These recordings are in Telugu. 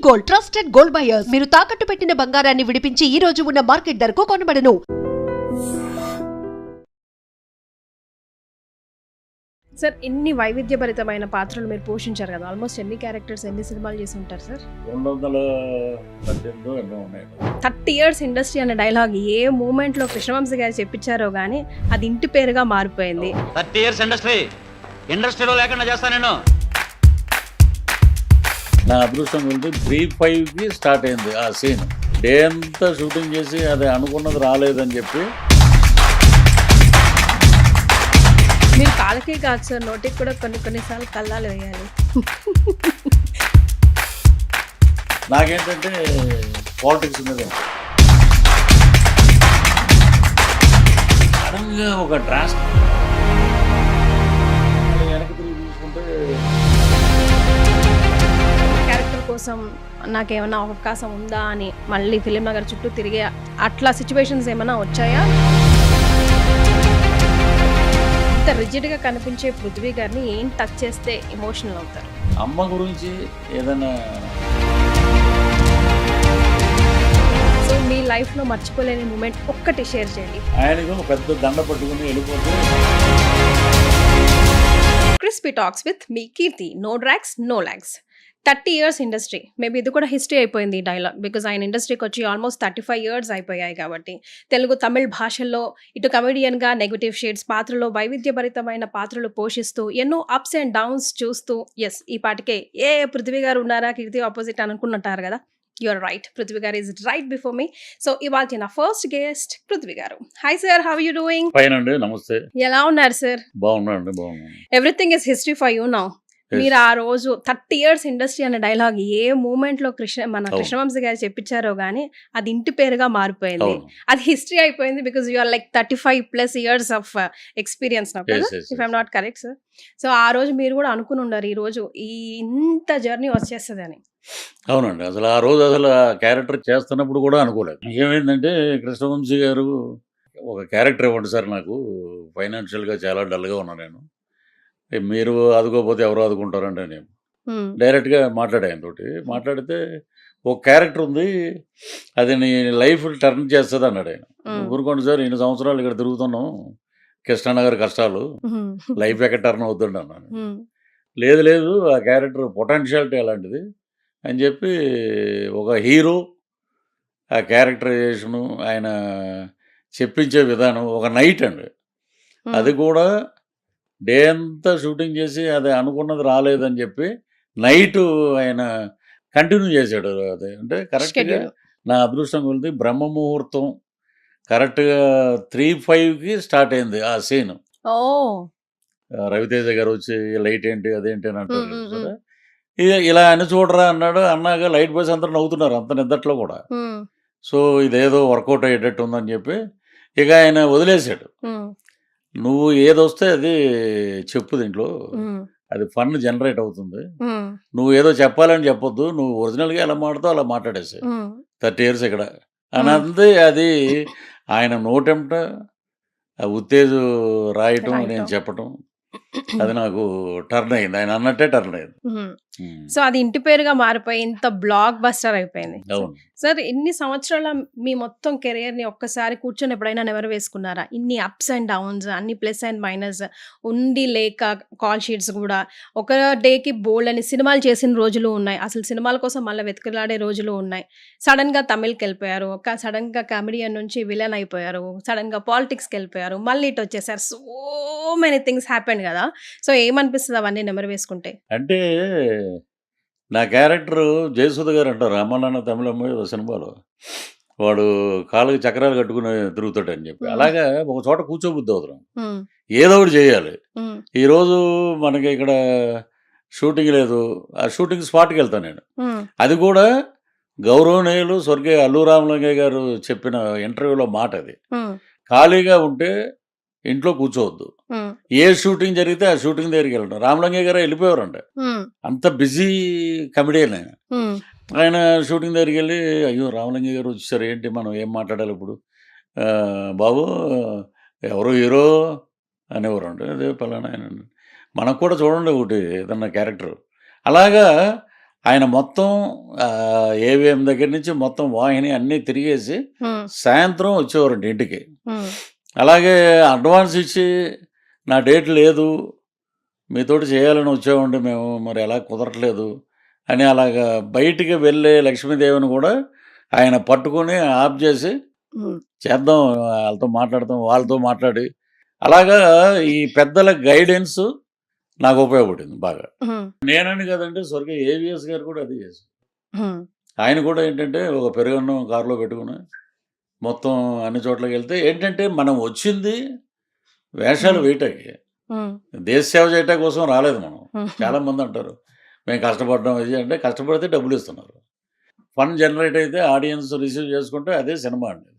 Gold, trusted gold buyers. మీరు తాకట్టు పెట్టిన బంగారాన్ని విడిపించి ఈ రోజు ఉన్న మార్కెట్ ధరకు కొనబడను. సార్ ఇన్ని వైవిధ్యభరితమైన పాత్రలు మీరు పోషించారు కదా, ఆల్మోస్ట్ ఎన్ని క్యారెక్టర్స్ ఎన్ని సినిమాలు చేసి ఉంటారు సార్? 218 ఎన్నో ఉన్నాయి. 30 years ఇండస్ట్రీ అనే డైలాగ్ ఏ మూమెంట్ లో కృష్ణవంశీ గారు చెప్పించారో గానీ అది ఇంటి పేరుగా మారిపోయింది. 30 years ఇండస్ట్రీలో లేకుండా చేస్తా నేను. నా అదృష్టం వెళ్తే 3-5కి స్టార్ట్ అయింది ఆ సీన్. డే అంతా షూటింగ్ చేసి అది అనుకున్నది రాలేదని చెప్పి. మీరు కాళ్ళకే కాదు సార్, నోటికి కూడా కొన్నిసార్లు కళ్ళాలు వేయాలి. నాకేంటంటే పాలిటిక్స్ మీద సడన్గా ఒక డ్రాస్ట్ వెనక్కి తిరిగి చూసుకుంటే క్యారెక్టర్ కోసం నాకేమైనా అవకాశం ఉందా అని మళ్ళీ ఫిలిం నగర్ చుట్టూ తిరిగే అట్లా సిచ్యువేషన్స్ ఏమైనా వచ్చాయా? ఇంత రిజిడ్గా కనిపించే పృథ్వీ గారిని ఏం టచ్ చేస్తే ఎమోషనల్ అవుతారు? అమ్మ గురించి ఏదైనా సో మీ లైఫ్లో మర్చిపోలేని మూమెంట్ ఒక్కటి షేర్ చేయండి. ఆయనకు పెద్ద దండ పట్టుకుని వెళ్ళిపోతే. Crispy talks with me Keerthi, no drags no lags. 30 years industry, maybe ఇది కూడా హిస్టరీ అయిపోయింది ఈ డైలాగ్, బికాజ్ ఆయన ఇండస్ట్రీకి వచ్చి ఆల్మోస్ట్ 35 years అయిపోయాయి కాబట్టి. తెలుగు తమిళ్ భాషల్లో ఇటు కమెడియన్గా నెగటివ్ షేడ్స్ పాత్రలో వైవిధ్యభరితమైన పాత్రలు పోషిస్తూ ఎన్నో అప్స్ అండ్ డౌన్స్ చూస్తూ, ఎస్ ఈ పాటికే పృథ్వీ గారు ఉన్నారా కీర్తి ఆపోజిట్ అనుకుంటుంటారు కదా. యూఆర్ రైట్, పృథ్వీ గారు is right before me. So ఇవాళ నా ఫస్ట్ గెస్ట్ పృథ్వీ గారు. Hi sir, how you doing? Fine అండి, నమస్తే. ఎలా ఉన్నారు సార్? బాగున్నాండి, బాగున్నాను. Everything is history for you now. మీరు ఆ రోజు 30 years ఇండస్ట్రీ అనే డైలాగ్ ఏ మూమెంట్ లో కృష్ణవంశీ గారు చెప్పించారో గానీ అది ఇంటి పేరుగా మారిపోయింది. అది హిస్టరీ అయిపోయింది because you are like 35+ years of experience now, if I'm not correct sir. So ఆ రోజు మీరు కూడా అనుకుని ఉండరు ఈ రోజు ఇంత జర్నీ వచ్చేస్తుంది అని. అవునండి, అసలు ఆ రోజు అసలు ఆ క్యారెక్టర్ చేస్తున్నప్పుడు కూడా అనుకోలేదు. ఏమైందంటే కృష్ణవంశీ గారు ఒక క్యారెక్టర్ ఇవ్వండి సార్, నాకు ఫైనాన్షియల్గా చాలా డల్గా ఉన్నా నేను, మీరు ఆదుకోకపోతే ఎవరు ఆదుకుంటారంటే నేను డైరెక్ట్గా మాట్లాడాయనతోటి. మాట్లాడితే ఒక క్యారెక్టర్ ఉంది, అది నీ లైఫ్ టర్న్ చేస్తుంది అన్నాడు ఆయన. ఊరుకోండి సార్, 2 సంవత్సరాలు ఇక్కడ తిరుగుతున్నాం, కృష్ణానగర్ కష్టాలు, లైఫ్ ఎక్కడ టర్న్ అవుతుంది అన్నాను. లేదు లేదు, ఆ క్యారెక్టర్ పొటెన్షియాలిటీ అలాంటిది అని చెప్పి ఒక హీరో ఆ క్యారెక్టరైజేషను ఆయన చెప్పించే విధానం ఒక నైట్ అండి. అది కూడా డే అంతా షూటింగ్ చేసి అది అనుకున్నది రాలేదని చెప్పి నైట్ ఆయన కంటిన్యూ చేశాడు. అది అంటే కరెక్ట్గా నా అదృష్టం కొలిది బ్రహ్మ ముహూర్తం కరెక్ట్గా 3-5కి స్టార్ట్ అయింది ఆ సీన్. రవితేజ గారు వచ్చి లైట్ ఏంటి అదేంటి అని అంటారు. ఇలా అని చూడరా అన్నాడు. అన్నాక లైట్ బాయ్స్ అందరూ నవ్వుతున్నారు అంత నిద్దట్లో కూడా. సో ఇదేదో వర్కౌట్ అయ్యేటట్టు ఉందని చెప్పి ఇక ఆయన వదిలేశాడు. నువ్వు ఏదొస్తే అది చెప్పు, దీంట్లో అది ఫన్ జనరేట్ అవుతుంది, నువ్వు ఏదో చెప్పాలని చెప్పొద్దు, నువ్వు ఒరిజినల్గా ఎలా మాట్లాడుతావు అలా మాట్లాడేసి 30 years ఇక్కడ అని అంతే. అది ఆయన నోటెంట ఉత్తేజు రాయటం, నేను చెప్పటం, అది నాకు టర్న్ అయింది, ఆయన అన్నట్టే టర్న్ అయింది. సో అది ఇంటి పేరుగా మారిపోయి ఇంత బ్లాక్ బస్టర్ అయిపోయింది. సార్ ఇన్ని సంవత్సరాల మీ మొత్తం కెరియర్ ని ఒక్కసారి కూర్చొని ఎప్పుడైనా నెవరు వేసుకున్నారా? ఇన్ని అప్స్ అండ్ డౌన్స్, అన్ని ప్లస్ అండ్ మైనస్ ఉండి లేక కాల్ షీట్స్ కూడా ఒక డేకి బోల్డ్ అని సినిమాలు చేసిన రోజులు ఉన్నాయి, అసలు సినిమాల కోసం మళ్ళీ వెతుకులాడే రోజులు ఉన్నాయి. సడన్ గా తమిళ్కి వెళ్ళిపోయారు, సడన్ గా కామెడియన్ నుంచి విలన్ అయిపోయారు, సడన్ గా పాలిటిక్స్కి వెళ్ళిపోయారు, మళ్ళీ ఇటు వచ్చేసారు. సో మెనీ థింగ్స్ హ్యాపెన్ కదా. సో ఏమనిపిస్తుంది అవన్నీ నెమరు వేసుకుంటే? అంటే నా క్యారెక్టర్ జయసుధ గారు అంటారు, అమ్మనాన్న తమిళమ్మ సినిమాలో, వాడు కాళ్ళకి చక్రాలు కట్టుకుని తిరుగుతాడని చెప్పి. అలాగా ఒక చోట కూర్చోబుద్ధి అవుతాం, ఏదో ఒకటి చేయాలి. ఈరోజు మనకి ఇక్కడ షూటింగ్ లేదు, ఆ షూటింగ్ స్పాట్కి వెళ్తాను నేను. అది కూడా గౌరవనీయులు స్వర్గీయ అల్లు రామలింగయ్య గారు చెప్పిన ఇంటర్వ్యూలో మాట అది. ఖాళీగా ఉంటే ఇంట్లో కూర్చోవద్దు, ఏ షూటింగ్ జరిగితే ఆ షూటింగ్ దగ్గరికి వెళ్ళడం. రామలింగయ్య గారు వెళ్ళిపోయారంట, అంత బిజీ కమెడియన్ ఆయన. ఆయన షూటింగ్ దగ్గరికి వెళ్ళి, అయ్యో రామలింగయ్య గారు వచ్చేసారు, ఏంటి మనం ఏం మాట్లాడాలి ఇప్పుడు, బాబు ఎవరో హీరో అనేవారు అంటే, అదే పలానా ఆయన. మనకు కూడా చూడండి ఒకటి ఏదన్నా క్యారెక్టర్. అలాగా ఆయన మొత్తం ఏవిఎం దగ్గర నుంచి మొత్తం వాహిని అన్నీ తిరిగేసి సాయంత్రం వచ్చేవారండి ఇంటికి. అలాగే అడ్వాన్స్ ఇచ్చి నా డేట్ లేదు మీతోటి చేయాలని వచ్చామండి మేము, మరి ఎలా కుదరట్లేదు అని అలాగా బయటికి వెళ్ళే లక్ష్మీదేవిని కూడా ఆయన పట్టుకొని ఆఫ్ చేసి చేద్దాం వాళ్ళతో మాట్లాడి అలాగా ఈ పెద్దల గైడెన్స్ నాకు ఉపయోగపడింది బాగా. నేనని కదంటే స్వర్గీయ ఏవిఎస్ గారు కూడా అదే చేశారు. ఆయన కూడా ఏంటంటే ఒక పెరుగన్నం కారులో పెట్టుకుని మొత్తం అన్ని చోట్లకి వెళ్తే ఏంటంటే మనం వచ్చింది వేషాలు వేయటానికి, దేశ సేవ చేయటం కోసం రాలేదు మనం. చాలా మంది అంటారు మేము కష్టపడడం ఇది అంటే, కష్టపడితే డబ్బులు ఇస్తున్నారు. ఫన్ జనరేట్ అయితే ఆడియన్స్ రిసీవ్ చేసుకుంటే అదే సినిమా అండి.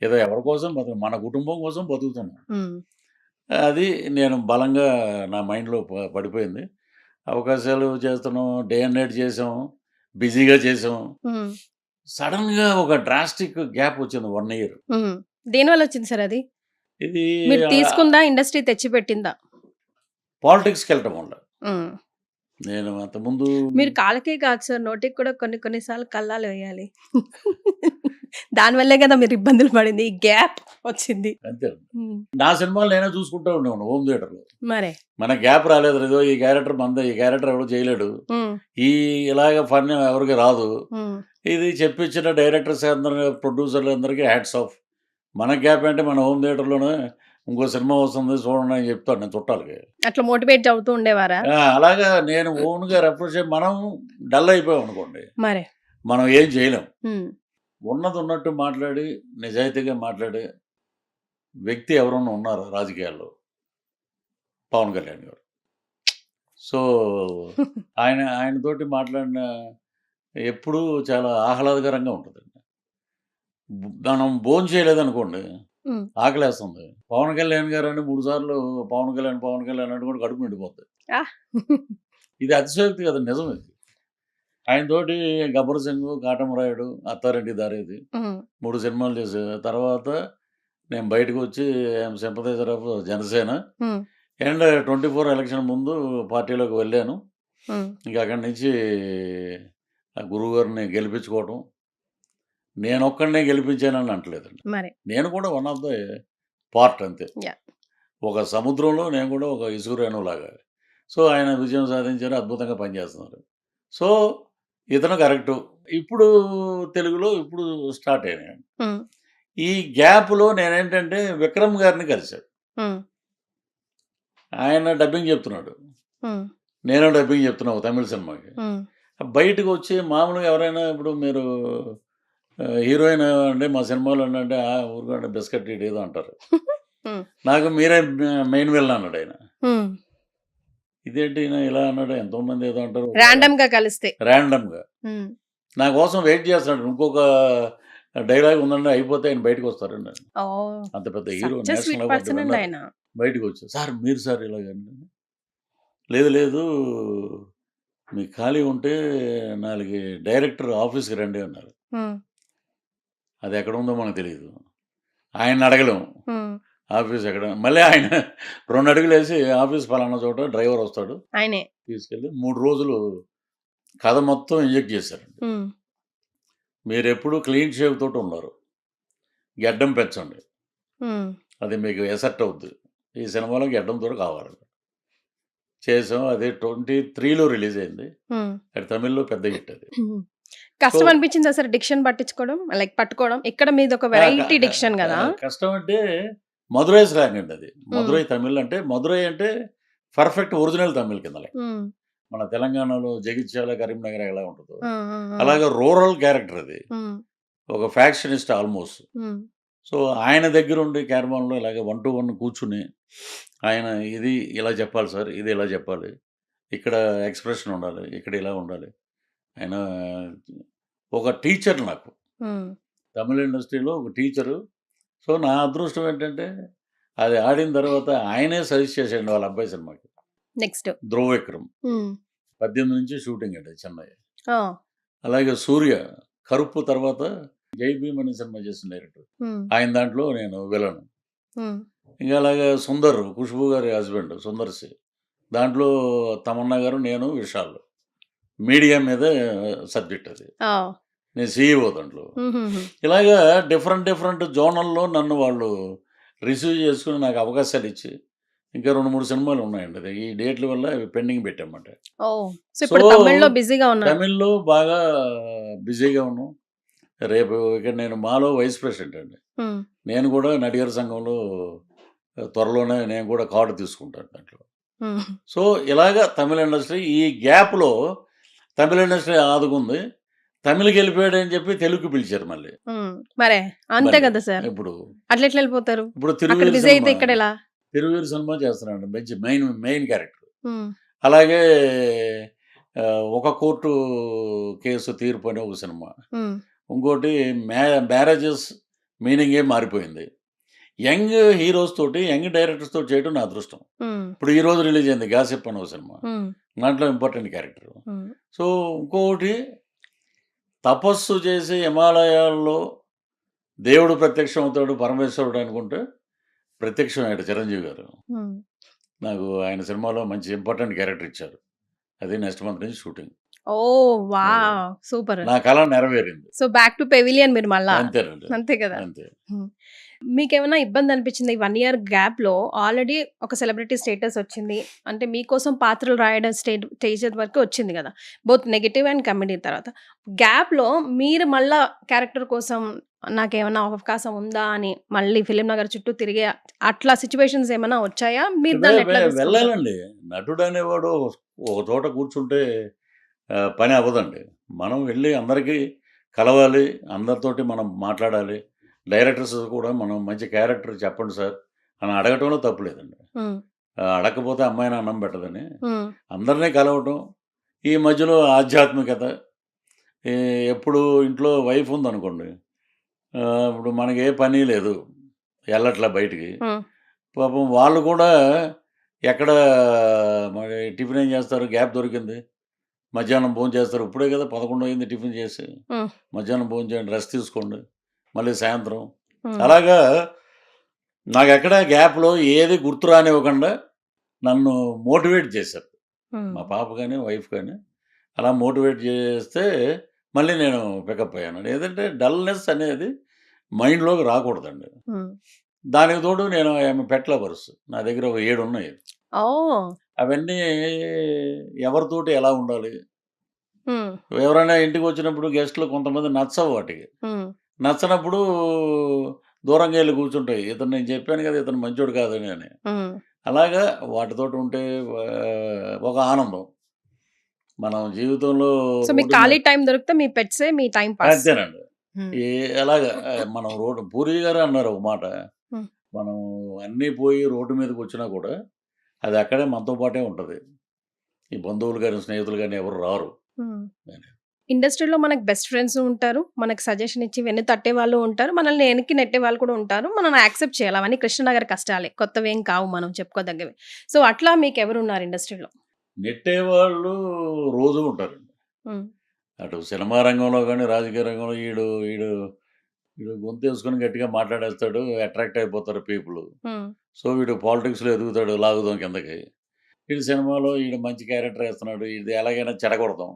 ఏదో ఎవరి కోసం మన కుటుంబం కోసం బతుకుతున్నాం. అది నేను బలంగా నా మైండ్లో పడిపోయింది. అవకాశాలు చేస్తున్నాం, డే అండ్ నైట్ చేసాం, బిజీగా చేసాం. సడన్గా ఒక డ్రాస్టిక్ గ్యాప్ వచ్చింది 1 year. దేనివల్ల వచ్చింది సార్ అది? ఇది మీరు తీసుకుందా, ఇండస్ట్రీ తెచ్చి పెట్టిందా? పాలిటిక్స్కి వెళ్ళటం వల్ల. నేను అంతకుముందు మీరు కాళ్ళకే కాదు సార్, నోటికి కూడా కొన్నిసార్లు కళ్ళాలు వేయాలి. దానివల్లే కదా మీరు ఇబ్బందులు పడింది, ఈ గ్యాప్ వచ్చింది. అంతే. నా సినిమాలు నేనే చూసుకుంటూ ఉండేవాడు హోమ్ థియేటర్లో. మరే మన గ్యాప్ రాలేదు, ఏదో ఈ క్యారెక్టర్ మంద, ఈ క్యారెక్టర్ ఎవరు చేయలేడు, ఈ ఇలాగ ఫన్ ఎవరికి రాదు, ఇది చెప్పించిన డైరెక్టర్స్ అందరూ ప్రొడ్యూసర్లు అందరికీ హ్యాట్స్ ఆఫ్. మన గ్యాప్ అంటే మన హోమ్ థియేటర్లోనే ఇంకో సినిమా వస్తుంది చూడండి అని చెప్తాను నేను చుట్టాలకి. అట్లా మోటివేట్ అవుతూ ఉండేవారా? అలాగా నేను ఓన్గా రెఫర్ చేసి మనం డల్ అయిపోయాం అనుకోండి, మరే మనం ఏం చేయలేం. ఉన్నది ఉన్నట్టు మాట్లాడి నిజాయితీగా మాట్లాడే వ్యక్తి ఎవరన్నా ఉన్నారు రాజకీయాల్లో, పవన్ కళ్యాణ్ గారు. సో ఆయనతోటి మాట్లాడిన ఎప్పుడూ చాలా ఆహ్లాదకరంగా ఉంటుందండి. మనం భోజనం చేయలేదనుకోండి, ఆకలేస్తుంది. పవన్ కళ్యాణ్ గారు అని 3 సార్లు పవన్ కళ్యాణ్ అంటే కూడా కడుపు నిండిపోతుంది. ఇది అతిశయోక్తి కదా, నిజం ఇది. ఆయనతోటి గబ్బర్ సింగ్, కాటమరాయుడు, అత్తారింటి దారేది 3 సినిమాలు చేసే తర్వాత నేను బయటకు వచ్చి sympathiser of Janasena and 24 election ముందు పార్టీలోకి వెళ్ళాను. ఇంకా అక్కడి నుంచి ఆ గురువు గారిని గెలిపించుకోవటం, నేను ఒక్కడినే గెలిపించానని అంటలేదండి, నేను కూడా వన్ ఆఫ్ ద పార్ట్ అంతే. ఒక సముద్రంలో నేను కూడా ఒక ఇసుగురేణులాగా. సో ఆయన విజయం సాధించారు, అద్భుతంగా పనిచేస్తున్నారు. సో ఇతను కరెక్టు. ఇప్పుడు తెలుగులో ఇప్పుడు స్టార్ట్ అయినాయి. ఈ గ్యాప్లో నేనేంటంటే విక్రమ్ గారిని కలిశాను. ఆయన డబ్బింగ్ చెప్తున్నాడు, నేను డబ్బింగ్ చెప్తున్నా ఒక తమిళ సినిమాకి. బయటకు వచ్చి మామూలుగా ఎవరైనా ఇప్పుడు మీరు హీరోయిన్ అంటే మా సినిమాలో అంటే ఊరుకోండి బిస్కెట్ ఏదో అంటారు, నాకు మీరే మెయిన్ విలన్ అన్నాడు ఆయన. ఇదేంటి ఈయన ఇలా అన్నాడు, ఎంతోమంది ఏదో అంటారు ర్యాండమ్గా కలిస్తే, ర్యాండమ్గా నా కోసం వెయిట్ చేస్తున్నాడు. ఇంకొక డైలాగ్ ఉందండి అయిపోతే ఆయన బయటకు వస్తారండి. అంత పెద్ద హీరో, నేషనల్ అవార్డు బయటకు వచ్చారు. సార్ మీరు సార్ ఇలాగండి, లేదు మీకు ఖాళీ ఉంటే 4 డైరెక్టర్ ఆఫీస్కి రండి అన్నారు. అది ఎక్కడ ఉందో మనకు తెలియదు, ఆయన అడగలేము ఆఫీస్ ఎక్కడ. మళ్ళీ ఆయన 2 అడుగులు వేసి ఆఫీస్ పలానా చోట డ్రైవర్ వస్తాడు, ఆయనే తీసుకెళ్ళి 3 రోజులు కథ మొత్తం ఇంజెక్ట్ చేశారండి. మీరు ఎప్పుడు క్లీన్ షేవ్ తోటి ఉన్నారు, గెడ్డం పెంచండి, అది మీకు ఎసెట్ అవుద్ది, ఈ సినిమాలో గెడ్డంతో కావాలి. చేసాం, అది 23లో రిలీజ్ అయింది. అది తమిళ్లో పెద్ద హిట్. అది కష్టం అనిపించింది సార్ డిక్షన్ పట్టుకోవడం. ఇక్కడ మీద ఒక వెరైటీ డిక్షన్ కదా. కష్టం అంటే మధురై స్లాంగ్ అండి. అది మధురై తమిళ్ అంటే, మధురై అంటే పర్ఫెక్ట్ ఒరిజినల్ తమిళ్ కింద. మన తెలంగాణలో జగిత్యాల, కరీంనగర్ ఎలా ఉంటుందో అలాగే రూరల్ క్యారెక్టర్ అది, ఒక ఫ్యాక్షనిస్ట్ ఆల్మోస్ట్. సో ఆయన దగ్గర ఉండి క్యారవాన్లో ఇలాగ 1 to 1 కూర్చుని ఆయన ఇది ఇలా చెప్పాలి సార్, ఇది ఇలా చెప్పాలి, ఇక్కడ ఎక్స్ప్రెషన్ ఉండాలి, ఇక్కడ ఇలా ఉండాలి. ఆయన ఒక టీచర్ నాకు, తమిళ ఇండస్ట్రీలో ఒక టీచరు. సో నా అదృష్టం ఏంటంటే అది ఆడిన తర్వాత ఆయనే సజెస్ట్ చేసేయండి వాళ్ళ అబ్బాయి సినిమాకి. నెక్స్ట్ ధ్రువ విక్రమ్ 18 నుంచి షూటింగ్ అండి చెన్నై. అలాగే సూర్య కరుపు తర్వాత జై భీమ్ అనే సినిమా చేసిన డైరెక్టర్, ఆయన దాంట్లో నేను విలను. ఇంకా అలాగే సుందర్, ఖుష్బూ గారి హస్బెండ్ సుందర్ సి, దాంట్లో తమన్నా గారు, నేను, విశాల్ మీడియా మీద సబ్జెక్ట్ అది. ఆ! నేను సీఈఓ దాంట్లో. హుహుహు. ఇలాగా డిఫరెంట్ జోనల్లో నన్ను వాళ్ళు రిసీవ్ చేసుకొని నాకు అవకాశాలు ఇచ్చి, ఇంకా 2, 3 సినిమాలు ఉన్నాయండి. అది ఈ డేట్ల వల్ల అవి పెండింగ్ పెట్టామాట. ఓహ్! సో, ఇప్పుడు సో, తమిళ్‌లో బిజీగా ఉన్నారు. తమిళ్‌లో బాగా బిజీగా ఉన్నాం. రేపు ఇక నేను మాలో వైస్ ప్రెసిడెంట్ అండి. హ్మ్. నేను కూడా నడిగర్ సంఘంలో త్వరలోనే నేను కూడా కార్డు తీసుకుంటాను దాంట్లో. హ్మ్. సో, ఇలాగా తమిళ ఇండస్ట్రీ ఈ గ్యాప్‌లో తమిళ ఇండస్ట్రీ ఆదుకుంది. తమిళ్‌కెళ్ళిపోయాడని చెప్పి తెలుగుకి పిలిచారు మళ్ళీ. హ్మ్. మరే అంతే మళ్ళీ. కదా సార్. ఇప్పుడు అట్లెట్లా వెళ్ళిపోతారు? ఇప్పుడు అక్కడ 'తిరువీరు' బిజీ అయితే సినిమా ఇక్కడెలా? 'తిరువీరు' సినిమా చేస్తున్నాడు. మంచి మెయిన్ క్యారెక్టర్. హ్మ్. అలాగే 'ఒక కోర్టు కేసు తీర్పు' అనే ఒక సినిమా. హ్మ్. ఇంకోటి మ్యారేజెస్ మీనింగే మారిపోయింది. యంగ్ హీరోస్ తోటి, యంగ్ డైరెక్టర్స్ తోటి చేయడం నా అదృష్టం. హ్మ్. ఇప్పుడు ఈ రోజు రిలీజ్ అయింది 'గాసిప్' అనే ఒక సినిమా. హ్మ్. దాంట్లో ఇంపార్టెంట్ క్యారెక్టర్. హ్మ్. సో, ఇంకొకటి తపస్సు చేసి హిమాలయాల్లో దేవుడు ప్రత్యక్షం అవుతాడు పరమేశ్వరుడు అనుకుంటే ప్రత్యక్షమయ్యాడు చిరంజీవి గారు. హ్మ్. నాకు ఆయన సినిమాలో మంచి ఇంపార్టెంట్ క్యారెక్టర్ ఇచ్చారు. అది నెక్స్ట్ మంత్ నుంచి షూటింగ్. ఓహ్! వావ్! సూపర్. నా కల నెరవేరింది. సో, బ్యాక్ టు పెవిలియన్ మీరు మళ్ళా. అంతేనండి. అంతే కదా! అంతే. హ్మ్. మీకేమైనా ఇబ్బంది అనిపించిందా? ఈ 1 ఇయర్ గ్యాప్‌లో ఆల్రెడీ ఒక సెలబ్రిటీ స్టేటస్ వచ్చింది. అంటే మీకోసం పాత్రలు రాయడం స్టేజ్ వరకు వచ్చింది కదా! బోత్ నెగెటివ్ అండ్ కామెడీ తర్వాత. గ్యాప్‌లో మీరు మళ్ళా క్యారెక్టర్ కోసం నాకేమన్నా అవకాశం ఉందా అని మళ్ళీ ఫిల్మ్ నగర్ చుట్టూ తిరిగే అట్లా సిట్యుయేషన్స్ ఏమైనా వచ్చాయా? మీరు దాన్ని ఎట్లా తీసుకుంటారు? వెళ్ళాలండి. నటుడు అనేవాడు ఒక చోట కూర్చుంటే పని అవ్వదండి. మనం వెళ్ళి అందరికీ కలవాలి. అందరితోటి మనం మాట్లాడాలి. డైరెక్టర్స్ కూడా మనం మంచి క్యారెక్టర్ చెప్పండి సార్ అని అడగటంలో తప్పు లేదండి. హ్మ్. అడగకపోతే అమ్మాయిని అన్నం పెట్టదని. హ్మ్. అందరినీ కలవటం. ఈ మధ్యలో ఆధ్యాత్మికత. ఈ ఎప్పుడు ఇంట్లో వైఫ్ ఉందనుకోండి. ఇప్పుడు మనకి ఏ పని లేదు. ఎళ్ళట్లా బయటికి. హ్మ్. పాపం వాళ్ళు కూడా ఎక్కడ మరి టిఫిన్ ఏం చేస్తారు? గ్యాప్ దొరికింది. మధ్యాహ్నం భోంచేస్తారు. ఇప్పుడే కదా 11 అయింది టిఫిన్ చేసి. హ్మ్. మధ్యాహ్నం భోంచేయండి, రెస్ట్ తీసుకోండి. మళ్ళీ సాయంత్రం. హ్మ్. అలాగా నాకెక్కడ గ్యాప్‌లో ఏది గుర్తు రానివ్వకుండా నన్ను మోటివేట్ చేశారు. హ్మ్. మా పాప గాని, వైఫ్ గాని. అలా మోటివేట్ చేస్తే మళ్ళీ నేను పికప్ అయ్యాను. ఏదంటే డల్‌నెస్ అనేది మైండ్‌లోకి రాకూడదండి. హ్మ్. దానికి తోడు నేను ఐయామ్ ఎ పెట్ లవర్స్. నా దగ్గర ఒక 7 ఉన్నాయి. ఓహ్! అవన్నీ ఎవరితోటి ఎలా ఉండాలి? హ్మ్. ఎవరైనా ఇంటికొచ్చినప్పుడు గెస్ట్‌లు కొంతమంది నచ్చవు వాటికి. హ్మ్. నచ్చనప్పుడు దూరంగా ఎళ్లి కూర్చుంటాయి. ఇతను నేను చెప్పాను కదా! ఇతను మంచోడు కాదని అని. హ్మ్. అలాగా వాటితోటి ఉంటే ఒక ఆనందం. మనం జీవితంలో సో, మీకు రోడ్డు మీద ఖాళీ టైమ్ దొరికితే మీ పెట్సే మీ టైమ్ పాస్. అంతేనండి. హ్మ్. ఎలాగా మనం రోడ్డు పూరి గారే అన్నారు ఒక మాట. హ్మ్. మనం అన్నీ పోయి రోడ్డు మీదకొచ్చినా కూడా అది అక్కడే మనతో పాటే ఉంటది. ఈ బంధువులు గాని, స్నేహితులు గాని ఎవరు రారు. హ్మ్. అని. ఇండస్ట్రీలో మనకు బెస్ట్ ఫ్రెండ్స్ ఉంటారు. మనకు సజెషన్ ఇచ్చి వెన్ను తట్టే వాళ్ళు ఉంటారు. మనల్ని వెనక్కి నెట్టే వాళ్ళు కూడా ఉంటారు. మనల్ని యాక్సెప్ట్ చేయాలి. అవన్నీ కృష్ణనగర్ కష్టాలే. కొత్తవేం కావు మనం చెప్పుకోదగ్గవి. సో, అట్లా మీకెవరున్నారు ఇండస్ట్రీలో? నెట్టేవాళ్ళు రోజూ ఉంటారండి. హ్మ్. అటు సినిమా రంగంలో గాని, రాజకీయ రంగంలో ఈడు ఈడు ఈడు గొంతేసుకొని గట్టిగా మాట్లాడేస్తాడు. అట్రాక్ట్ అయిపోతారు పీపుల్. హ్మ్. సో, వీడు పాలిటిక్స్‌లో ఎదుగుతాడు లాగుదాం కిందకి. ఈడు సినిమాలో ఈడు మంచి క్యారెక్టర్ ఏస్తున్నాడు. ఈడిది ఎలాగైనా చెడగొడదాం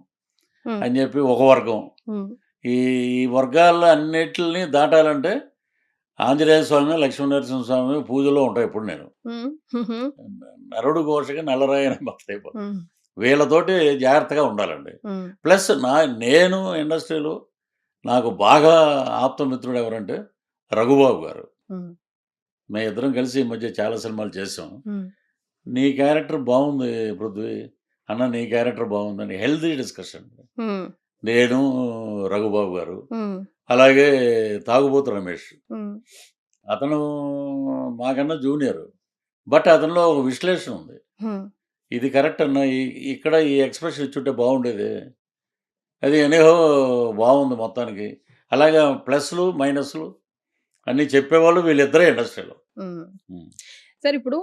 హ్మ్. అని చెప్పి ఒక వర్గం. హ్మ్. ఈ ఈ వర్గాల్లో అన్నిటిని దాటాలంటే ఆంజనేయ స్వామి, లక్ష్మీ నరసింహస్వామి పూజలో ఉంటా ఎప్పుడు నేను. హ్మ్. హుహు. నరుడు ఘోషకి నల్లరాయి అని భక్తయిపోతాను. హ్మ్. వీళ్ళతోటి జాగ్రత్తగా ఉండాలండి. హ్మ్. ప్లస్ నేను ఇండస్ట్రీలో నాకు బాగా ఆప్తమిత్రుడు ఎవరంటే రఘుబాబు గారు. హ్మ్. మేమిద్దరం కలిసి ఈ మధ్య చాలా సినిమాలు చేసాం. హ్మ్. నీ క్యారెక్టర్ బావుంది పృథ్వీ. అన్న నీ క్యారెక్టర్ బావుందని హెల్తీ డిస్కషన్. హ్మ్. నేను, రఘుబాబు గారు. హ్మ్. అలాగే తాగుబోతు రమేష్. హ్మ్. అతను మాకన్నా జూనియరు. బట్ అతనిలో ఒక విశ్లేషణ ఉంది. హ్మ్. ఇది కరెక్ట్ అన్న. ఇక్కడ ఈ ఎక్స్‌ప్రెషన్ ఇచ్చుంటే బావుండేది. అది ఎనీహో బావుంది మొత్తానికి. అలాగా ప్లస్‌లు, మైనస్‌లు అన్నీ చెప్పేవాళ్ళు వీళ్ళిద్దరే ఇండస్ట్రీలో. హ్మ్. హ్మ్. సార్ ఇప్పుడు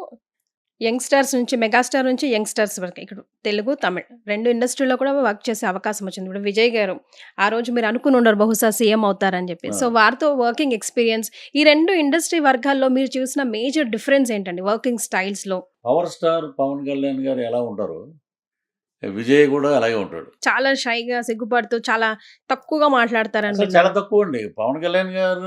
యంగ్‌స్టార్స్ నుంచి మెగాస్టార్ నుంచి యంగ్‌స్టార్స్ వరకు ఇక్కడ తెలుగు, తమిళ్ 2 ఇండస్ట్రీలో కూడా వర్క్ చేసే అవకాశం వచ్చింది. ఇప్పుడు విజయ్ గారు ఆ రోజు మీరు అనుకుని ఉండరు బహుశా సీఎం అవుతారని చెప్పి. ఆ! సో, వారితో వర్కింగ్ ఎక్స్‌పీరియన్స్ ఈ 2 ఇండస్ట్రీ వర్గాల్లో మీరు చూసిన మేజర్ డిఫరెన్స్ ఏంటండి వర్కింగ్ స్టైల్స్‌లో? పవర్ స్టార్ పవన్ కళ్యాణ్ గారు ఎలా ఉంటారో, విజయ్ కూడా అలాగే ఉంటాడు. చాలా షైగా సిగ్గుపడుతూ చాలా తక్కువగా మాట్లాడతారని అసలు చాలా విన్నాను. తక్కువ అండి. పవన్ కళ్యాణ్ గారు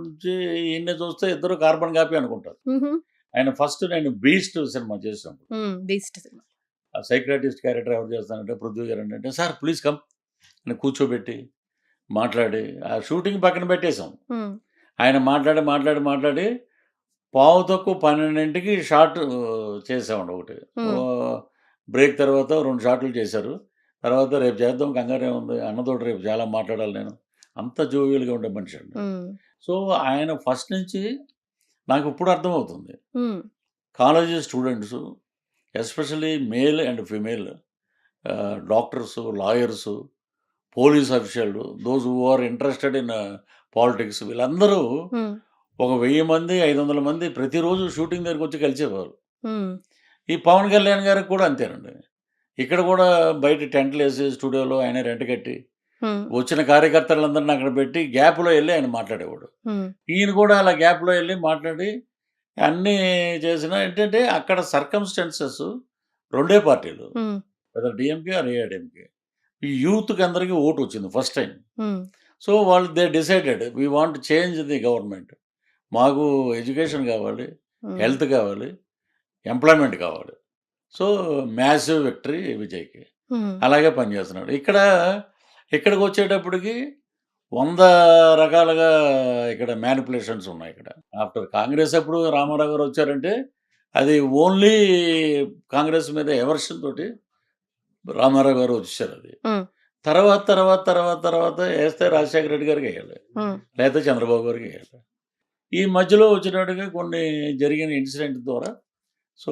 నుంచి ఈయన్ని చూస్తే ఇద్దరు కార్బన్ కాపీ అనుకుంటారు. మ్హూ. ఆయన ఫస్ట్ నేను బీస్ట్ సినిమా చేసినప్పుడు బీస్ట్ సినిమా. ఆ సైక్రాటిస్ట్ క్యారెక్టర్ ఎవరు చేస్తానంటే పృథ్వీ గారు అంటే సార్ ప్లీజ్ కమ్ అని కూర్చోబెట్టి మాట్లాడి ఆ షూటింగ్ పక్కన పెట్టేశాం. మ్, ఆయన మాట్లాడి మాట్లాడి మాట్లాడి పావు తక్కువ 12కి షార్ట్ చేసామండి ఒకటి. మ్, బ్రేక్ తర్వాత 2 షాట్లు చేశారు. తర్వాత రేపు చేద్దాం కంగారే ఉంది అన్నతోటి రేపు చాలా మాట్లాడాలి నేను. అంత జోవియల్గా ఉండే మనిషి అండి. మ్, సో ఆయన ఫస్ట్ నుంచి నాకు ఇప్పుడు అర్థమవుతుంది. మ్, college students especially male and female doctors, lawyers, police official, those who are interested in politics వీళ్ళందరూ మ్, ఒక 1000 మంది 500 మంది ప్రతిరోజు షూటింగ్ దగ్గరికి వచ్చి కలిసేవారు. మ్, ఈ పవన్ కళ్యాణ్ గారికి కూడా అంతేనండి. ఇక్కడ కూడా బయట టెంట్లు వేసి స్టూడియోలో ఆయన రెంట్ కట్టి మ్, వచ్చిన కార్యకర్తలందరిని అక్కడ పెట్టి గ్యాప్లో వెళ్ళి ఆయన మాట్లాడేవాడు. మ్, ఈయన కూడా అలా గ్యాప్లో వెళ్ళి మాట్లాడి అన్నీ చేసిన ఏంటంటే అక్కడ సర్కమ్స్టెన్సెస్ రెండే పార్టీలు మ్, వెదర్ డిఎంకే ఆర్ ఏఐడిఎంకే ఈ యూత్కి అందరికీ ఓటు వచ్చింది ఫస్ట్ టైం. మ్, సో వాళ్ళు they decided we want change the government. మాకు ఎడ్యుకేషన్ కావాలి, మ్, హెల్త్ కావాలి, ఎంప్లాయ్మెంట్ కావాలి. సో మ్యాసివ్ విక్టరీ విజయ్కి. మ్, అలాగే పనిచేస్తున్నాడు. ఇక్కడికి వచ్చేటప్పటికి 100 రకాలుగా ఇక్కడ మ్యానిపులేషన్స్ ఉన్నాయి ఇక్కడ. ఆఫ్టర్ కాంగ్రెస్ అప్పుడు రామారావు గారు వచ్చారంటే అది ఓన్లీ కాంగ్రెస్ మీద ఎవర్షన్ తోటి రామారావు గారు వచ్చేసారు. అది మ్, తర్వాత తర్వాత తర్వాత తర్వాత వేస్తే రాజశేఖర రెడ్డి గారికి వేయాలి, మ్, లేకపోతే చంద్రబాబు గారికి వేయాలి. ఈ మధ్యలో వచ్చినట్టుగా కొన్ని జరిగిన ఇన్సిడెంట్ ద్వారా సో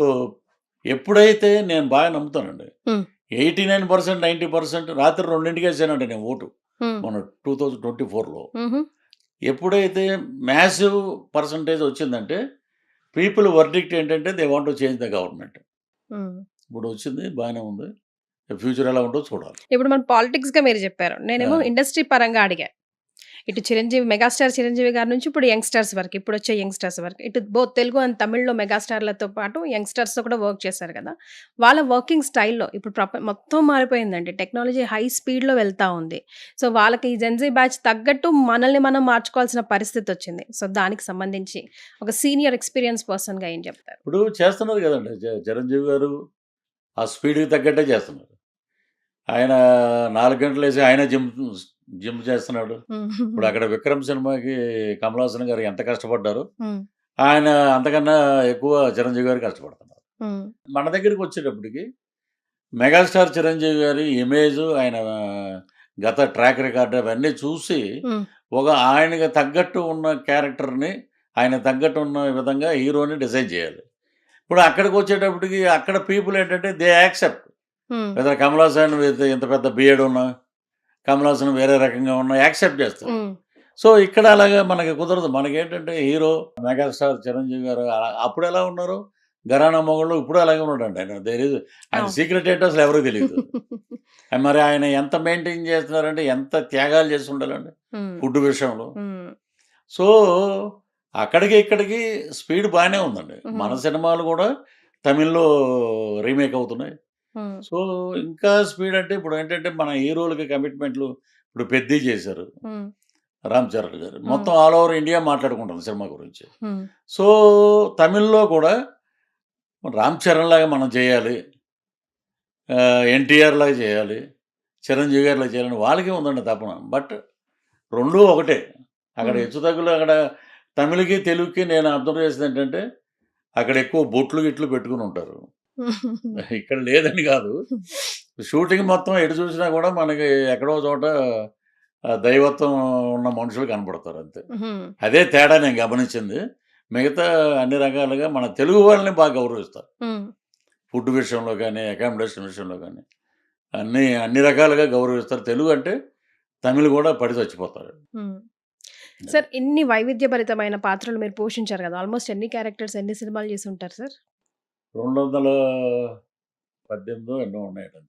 ఎప్పుడైతే నేను బాగా నమ్ముతానండి మ్, 89% 90% రాత్రి 2ంటికి వేసానండి నేను ఓటు మ్, మన 2024లో. మ్హూ. ఎప్పుడైతే మ్యాసివ్ పర్సంటేజ్ వచ్చిందంటే పీపుల్ వర్డిక్ట్ ఏంటంటే they want to change the government. మ్. ఇప్పుడు వచ్చింది బాగానే ఉంది. ఫ్యూచర్ ఎలా ఉంటుందో చూడాలి. ఇప్పుడు మన పాలిటిక్స్ గా మీరు చెప్పారు, నేనేమో ఆ. ఇండస్ట్రీ పరంగా అడిగా. ఇటు చిరంజీవి, మెగాస్టార్ చిరంజీవి గారి నుంచి ఇప్పుడు యంగ్స్టర్స్ వరకు, ఇప్పుడు వచ్చే యంగ్స్టర్స్ వరకు, ఇటు బోత్ తెలుగు అండ్ తమిళ్లో మెగాస్టార్లతో పాటు యంగ్స్టర్స్తో కూడా వర్క్ చేశారు కదా. వాళ్ళ వర్కింగ్ స్టైల్లో ఇప్పుడు మొత్తం మారిపోయిందండి. టెక్నాలజీ హై స్పీడ్లో వెళ్తూ ఉంది. సో వాళ్ళకి ఈ జెన్జీ బ్యాచ్ తగ్గట్టు మనల్ని మనం మార్చుకోవాల్సిన పరిస్థితి వచ్చింది. సో దానికి సంబంధించి ఒక సీనియర్ ఎక్స్పీరియన్స్ పర్సన్గా ఏం చెప్తారు? ఇప్పుడు చేస్తున్నారు కదండి చిరంజీవి గారు ఆ స్పీడ్కి తగ్గట్టే చేస్తున్నారు. ఆయన 4 గంటలు వేసి ఆయన జిమ్ చేస్తున్నాడు. ఇప్పుడు అక్కడ విక్రమ్ సినిమాకి కమల్ హాసన్ గారు ఎంత కష్టపడ్డారు, ఆయన అంతకన్నా ఎక్కువ చిరంజీవి గారు కష్టపడుతున్నారు. మన దగ్గరికి వచ్చేటప్పటికి మెగాస్టార్ చిరంజీవి గారి ఇమేజ్, ఆయన గత ట్రాక్ రికార్డ్ అవన్నీ చూసి ఒక ఆయనకి తగ్గట్టు ఉన్న క్యారెక్టర్ని ఆయన తగ్గట్టు ఉన్న విధంగా హీరోని డిజైన్ చేయాలి. ఇప్పుడు అక్కడికి వచ్చేటప్పటికి అక్కడ పీపుల్ ఏంటంటే దే యాక్సెప్ట్ లేదా కమల్ హాసన్ ఇంత పెద్ద బియర్డ్ ఉన్నా, కమల్ హాసన్ వేరే రకంగా ఉన్నా యాక్సెప్ట్ చేస్తారు. సో ఇక్కడ అలాగా మనకి కుదరదు. మనకేంటంటే హీరో మెగాస్టార్ చిరంజీవి గారు అప్పుడు ఎలా ఉన్నారు ఘరానా మొగళ్ళు, ఇప్పుడు అలాగే ఉన్నాడండి ఆయన. ఆయన సీక్రెట్ ఏంటో అసలు ఎవరికి తెలియదు. మరి ఆయన ఎంత మెయింటైన్ చేస్తున్నారంటే ఎంత త్యాగాలు చేసి ఉండాలండి ఫుడ్ విషయంలో. సో అక్కడికి ఇక్కడికి స్పీడ్ బాగానే ఉందండి. మన సినిమాలు కూడా తమిళ్లో రీమేక్ అవుతున్నాయి. సో ఇంకా స్పీడ్ అంటే ఇప్పుడు ఏంటంటే మన హీరోలకి కమిట్మెంట్లు ఇప్పుడు పెద్ద చేశారు రామ్ చరణ్ గారు. మొత్తం ఆల్ ఓవర్ ఇండియా మాట్లాడుకుంటాం సినిమా గురించి. సో తమిళ్లో కూడా రామ్ చరణ్ లాగా మనం చేయాలి, ఎన్టీఆర్ లాగా చేయాలి, చిరంజీవి గారి లాగా చేయాలని వాళ్ళకే ఉందండి తపన. బట్ రెండూ ఒకటే. అక్కడ హెచ్చు తగ్గులు అక్కడ తమిళకి తెలుగుకి నేను అబ్జర్వ్ చేసింది ఏంటంటే అక్కడ ఎక్కువ బొట్లు గిట్లు పెట్టుకుని ఉంటారు. ఇక్కడ లేదని కాదు, షూటింగ్ మొత్తం ఎటు చూసినా కూడా మనకి ఎక్కడో చోట దైవత్వం ఉన్న మనుషులు కనపడతారు అంతే. అదే తేడా నేను గమనించింది. మిగతా అన్ని రకాలుగా మన తెలుగు వాళ్ళని బాగా గౌరవిస్తారు. ఫుడ్ విషయంలో కానీ, అకామిడేషన్ విషయంలో కానీ అన్ని రకాలుగా గౌరవిస్తారు. తెలుగు అంటే తమిళ్ కూడా పడి చచ్చిపోతారు. సార్ ఇన్ని వైవిధ్యభరితమైన పాత్రలు మీరు పోషించారు కదా, ఆల్మోస్ట్ ఎన్ని క్యారెక్టర్స్, ఎన్ని సినిమాలు చేసి ఉంటారు సార్? 218 ఎన్నో ఉన్నాయండి.